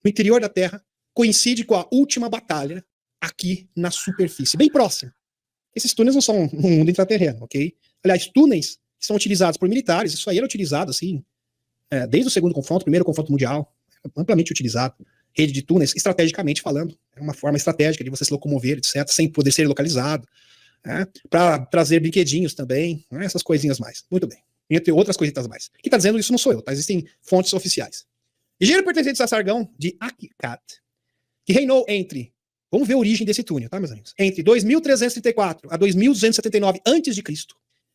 no interior da Terra coincide com a última batalha aqui na superfície, bem próximo. Esses túneis não são no mundo intraterreno, ok? Aliás, túneis que são utilizados por militares, isso aí era utilizado, assim, desde o segundo confronto, primeiro confronto mundial, amplamente utilizado. Rede de túneis, estrategicamente falando, é uma forma estratégica de você se locomover, etc., sem poder ser localizado, para trazer brinquedinhos também, essas coisinhas mais. Muito bem. Entre outras coisitas mais. Quem está dizendo isso não sou eu, tá? Existem fontes oficiais. Engenheiro pertencente a Sargão, de Akikat, que reinou entre, vamos ver a origem desse túnel, tá, meus amigos? Entre 2334 a 2279 a.C.,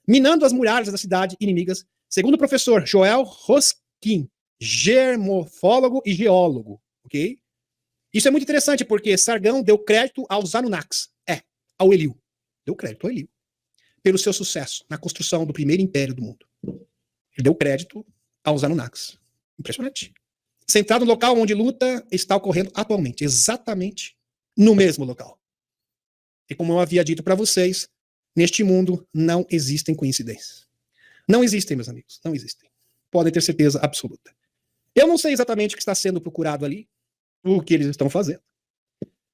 minando as muralhas da cidade inimigas, segundo o professor Joel Hoskin, germofólogo e geólogo, ok? Isso é muito interessante, porque Sargão deu crédito aos Anunnakis, ao Eliu. Deu crédito ao Eliu, pelo seu sucesso na construção do primeiro império do mundo. Ele deu crédito aos Anunnakis. Impressionante. Centrado no local onde luta está ocorrendo atualmente, exatamente no mesmo local. E como eu havia dito para vocês, neste mundo não existem coincidências. Não existem, meus amigos, não existem. Podem ter certeza absoluta. Eu não sei exatamente o que está sendo procurado ali, o que eles estão fazendo.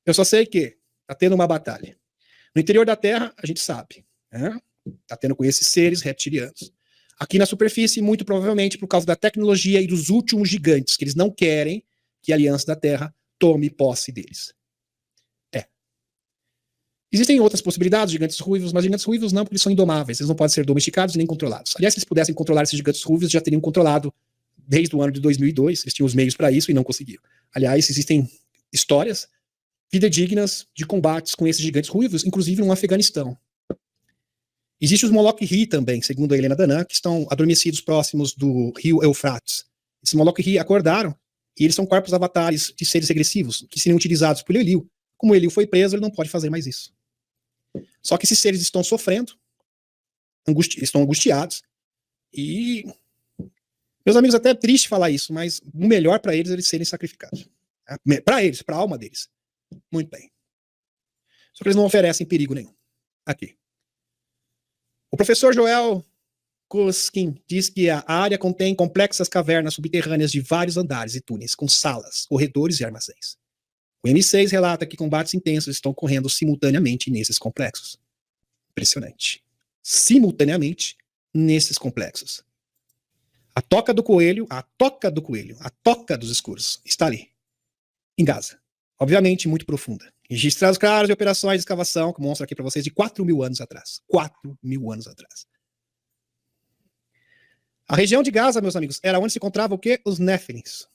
Eu só sei que está tendo uma batalha. No interior da Terra, a gente sabe, está tendo com esses seres reptilianos. Aqui na superfície, muito provavelmente por causa da tecnologia e dos últimos gigantes, que eles não querem que a Aliança da Terra tome posse deles. Existem outras possibilidades, gigantes ruivos, mas gigantes ruivos não, porque eles são indomáveis, eles não podem ser domesticados nem controlados. Aliás, se eles pudessem controlar esses gigantes ruivos, já teriam controlado desde o ano de 2002, eles tinham os meios para isso e não conseguiram. Aliás, existem histórias fidedignas de combates com esses gigantes ruivos, inclusive no Afeganistão. Existem os Moloch-Ri também, segundo a Helena Danã, que estão adormecidos próximos do rio Eufrates. Esses Moloch-Ri acordaram e eles são corpos avatares de seres regressivos, que seriam utilizados por Eliu. Como Eliu foi preso, ele não pode fazer mais isso. Só que esses seres estão sofrendo, estão angustiados, e, meus amigos, até é triste falar isso, mas o melhor para eles é eles serem sacrificados. Para eles, para a alma deles. Muito bem. Só que eles não oferecem perigo nenhum. Aqui. O professor Joel Koskin diz que a área contém complexas cavernas subterrâneas de vários andares e túneis, com salas, corredores e armazéns. O M6 relata que combates intensos estão ocorrendo simultaneamente nesses complexos. Impressionante. Simultaneamente nesses complexos. A toca do coelho, a toca dos escuros, está ali, em Gaza. Obviamente, muito profunda. Registrados claros de operações de escavação, que mostro aqui para vocês, de 4.000 anos atrás. 4.000 anos atrás. A região de Gaza, meus amigos, era onde se encontrava o quê? Os Néfilins,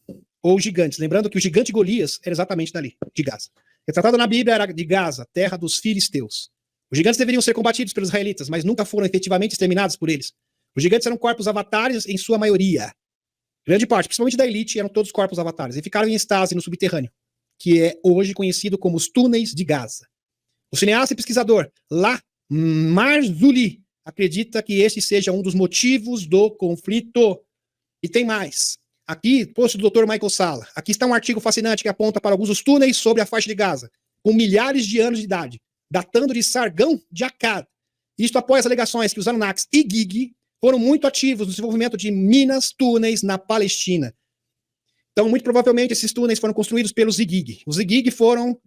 ou gigantes. Lembrando que o gigante Golias era exatamente dali, de Gaza. Retratado na Bíblia era de Gaza, terra dos filisteus. Os gigantes deveriam ser combatidos pelos israelitas, mas nunca foram efetivamente exterminados por eles. Os gigantes eram corpos avatares em sua maioria. Grande parte, principalmente da elite, eram todos corpos avatares. E ficaram em estase no subterrâneo, que é hoje conhecido como os túneis de Gaza. O cineasta e pesquisador Marzulli acredita que este seja um dos motivos do conflito. E tem mais. Aqui, posto do Dr. Michael Salla. Aqui está um artigo fascinante que aponta para alguns dos túneis sobre a faixa de Gaza, com milhares de anos de idade, datando de Sargão de Akkad. Isto apoia as alegações que os Anunnakis e Gigi foram muito ativos no desenvolvimento de minas, túneis na Palestina. Então, muito provavelmente, esses túneis foram construídos pelos Igig. Os Igig foram...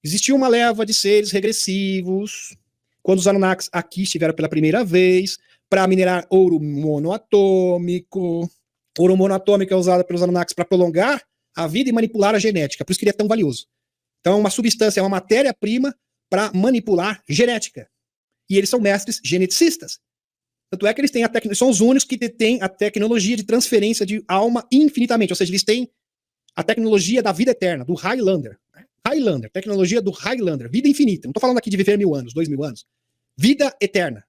Existiu uma leva de seres regressivos, quando os Anunnakis aqui estiveram pela primeira vez, para minerar ouro monoatômico. Ouro monoatômico é usado pelos Anunnakis para prolongar a vida e manipular a genética, por isso que ele é tão valioso. Então, é uma substância, é uma matéria-prima para manipular genética. E eles são mestres geneticistas. Tanto é que eles têm são os únicos que detêm a tecnologia de transferência de alma infinitamente, ou seja, eles têm a tecnologia da vida eterna, do Highlander. Highlander, tecnologia do Highlander, vida infinita. Não estou falando aqui de viver 1000 anos, 2000 anos. Vida eterna.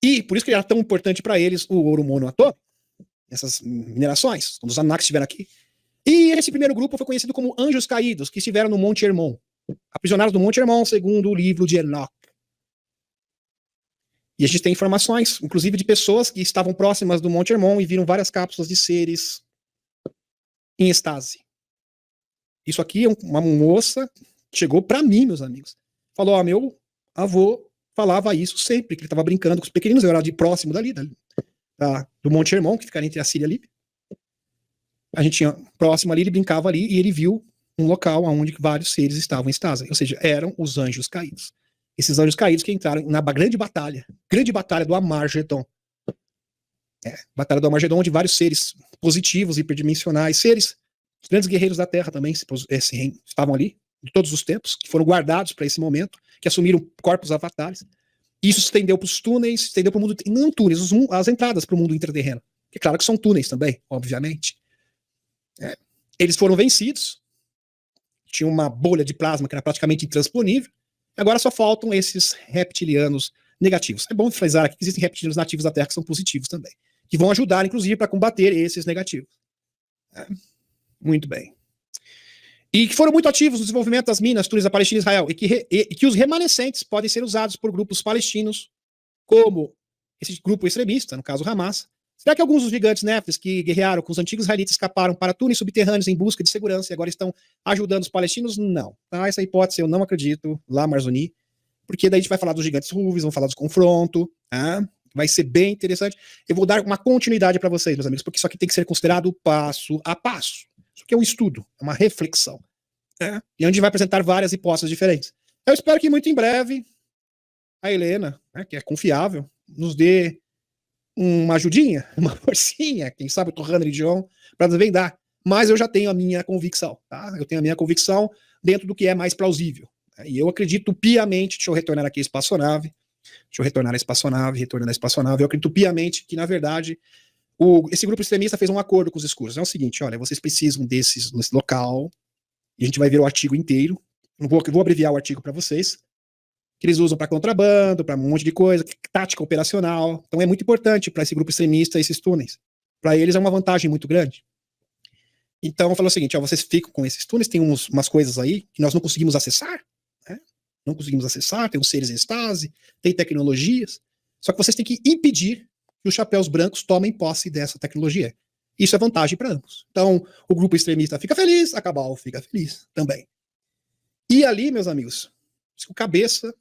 E por isso que era tão importante para eles o ouro monoatômico, essas minerações, quando os Anunnakis estiveram aqui. E esse primeiro grupo foi conhecido como anjos caídos, que estiveram no Monte Hermon. Aprisionados no Monte Hermon, segundo o livro de Enoch. E a gente tem informações, inclusive, de pessoas que estavam próximas do Monte Hermon e viram várias cápsulas de seres em estase. Isso aqui é uma moça que chegou para mim, meus amigos. Falou, ó, meu avô falava isso sempre, que ele estava brincando com os pequeninos, eu era de próximo dali do Monte Hermon, que fica entre a Síria e a Líbia. A gente tinha próximo ali, ele brincava ali, e ele viu um local onde vários seres estavam em estase, ou seja, eram os anjos caídos. Esses anjos caídos que entraram na grande batalha do Amargedon. Batalha do Amargedon, onde vários seres positivos, hiperdimensionais, seres, os grandes guerreiros da Terra também estavam ali, de todos os tempos, que foram guardados para esse momento, que assumiram corpos avatares. Isso se estendeu para os túneis, se estendeu para o mundo, não túneis, as entradas para o mundo intraterreno. Que claro que são túneis também, obviamente. Eles foram vencidos, tinha uma bolha de plasma que era praticamente intransponível. Agora só faltam esses reptilianos negativos. É bom frisar aqui que existem reptilianos nativos da Terra que são positivos também, que vão ajudar, inclusive, para combater esses negativos. Muito bem. E que foram muito ativos no desenvolvimento das minas, túneis da Palestina e Israel, e que os remanescentes podem ser usados por grupos palestinos, como esse grupo extremista, no caso Hamas. Será que alguns dos gigantes néfilis que guerrearam com os antigos israelitas escaparam para túneis subterrâneos em busca de segurança e agora estão ajudando os palestinos? Não. Tá? Essa hipótese eu não acredito, lá Marzoni, porque daí a gente vai falar dos gigantes ruvis, vamos falar dos confrontos, tá? Vai ser bem interessante. Eu vou dar uma continuidade para vocês, meus amigos, porque isso aqui tem que ser considerado passo a passo. Isso aqui é um estudo, é uma reflexão. E onde vai apresentar várias hipóteses diferentes. Eu espero que muito em breve a Helena, que é confiável, nos dê uma ajudinha, uma forcinha, quem sabe eu tô errando religião, para desvendar. Mas eu já tenho a minha convicção, tá? Eu tenho a minha convicção dentro do que é mais plausível. E eu acredito piamente, deixa eu retornar aqui a espaçonave, retornar a espaçonave, eu acredito piamente que, na verdade, esse grupo extremista fez um acordo com os escuros. É o seguinte, olha, vocês precisam nesse local, e a gente vai ver o artigo inteiro, eu vou abreviar o artigo para vocês, que eles usam para contrabando, para um monte de coisa, tática operacional. Então é muito importante para esse grupo extremista esses túneis. Para eles é uma vantagem muito grande. Então falou o seguinte, ó, vocês ficam com esses túneis, tem umas coisas aí que nós não conseguimos acessar, né? Não conseguimos acessar, tem os seres em estase, tem tecnologias, só que vocês têm que impedir que os chapéus brancos tomem posse dessa tecnologia. Isso é vantagem para ambos. Então o grupo extremista fica feliz, a Cabal fica feliz também. E ali, meus amigos, o cabeça,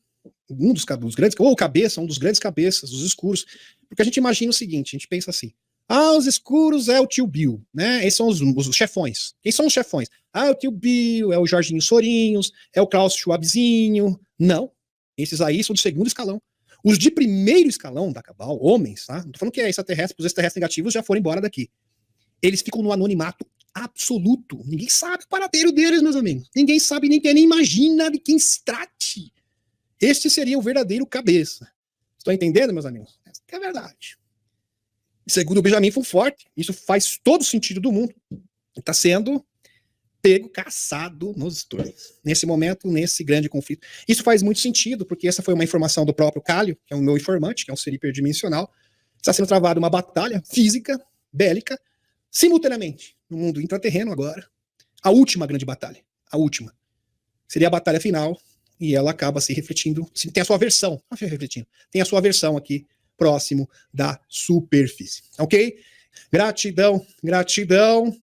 um dos grandes, ou o cabeça, um dos grandes cabeças, os escuros, porque a gente imagina o seguinte, a gente pensa assim, os escuros é o tio Bill, né? Esses são os chefões. Quem são os chefões? É o tio Bill, é o Jorginho Sorinhos, é o Klaus Schwabzinho. Não, esses aí são do segundo escalão. Os de primeiro escalão da Cabal, homens, tá? Não tô falando que é extraterrestre, os extraterrestres negativos já foram embora daqui. Eles ficam no anonimato absoluto. Ninguém sabe o paradeiro deles, meus amigos. Ninguém sabe, nem imagina de quem se trate. Este seria o verdadeiro cabeça. Estão entendendo, meus amigos? Essa é a verdade. Segundo o Benjamin Fulford, isso faz todo sentido do mundo. Está sendo pego, caçado nos Stories. Nesse momento, nesse grande conflito. Isso faz muito sentido, porque essa foi uma informação do próprio Kallio, que é o meu informante, que é um ser hiperdimensional. Está sendo travada uma batalha física, bélica, simultaneamente, no mundo intraterreno agora. A última grande batalha. A última. Seria a batalha final, e ela acaba se refletindo, tem a sua versão, tem a sua versão aqui, próximo da superfície, ok? Gratidão, gratidão.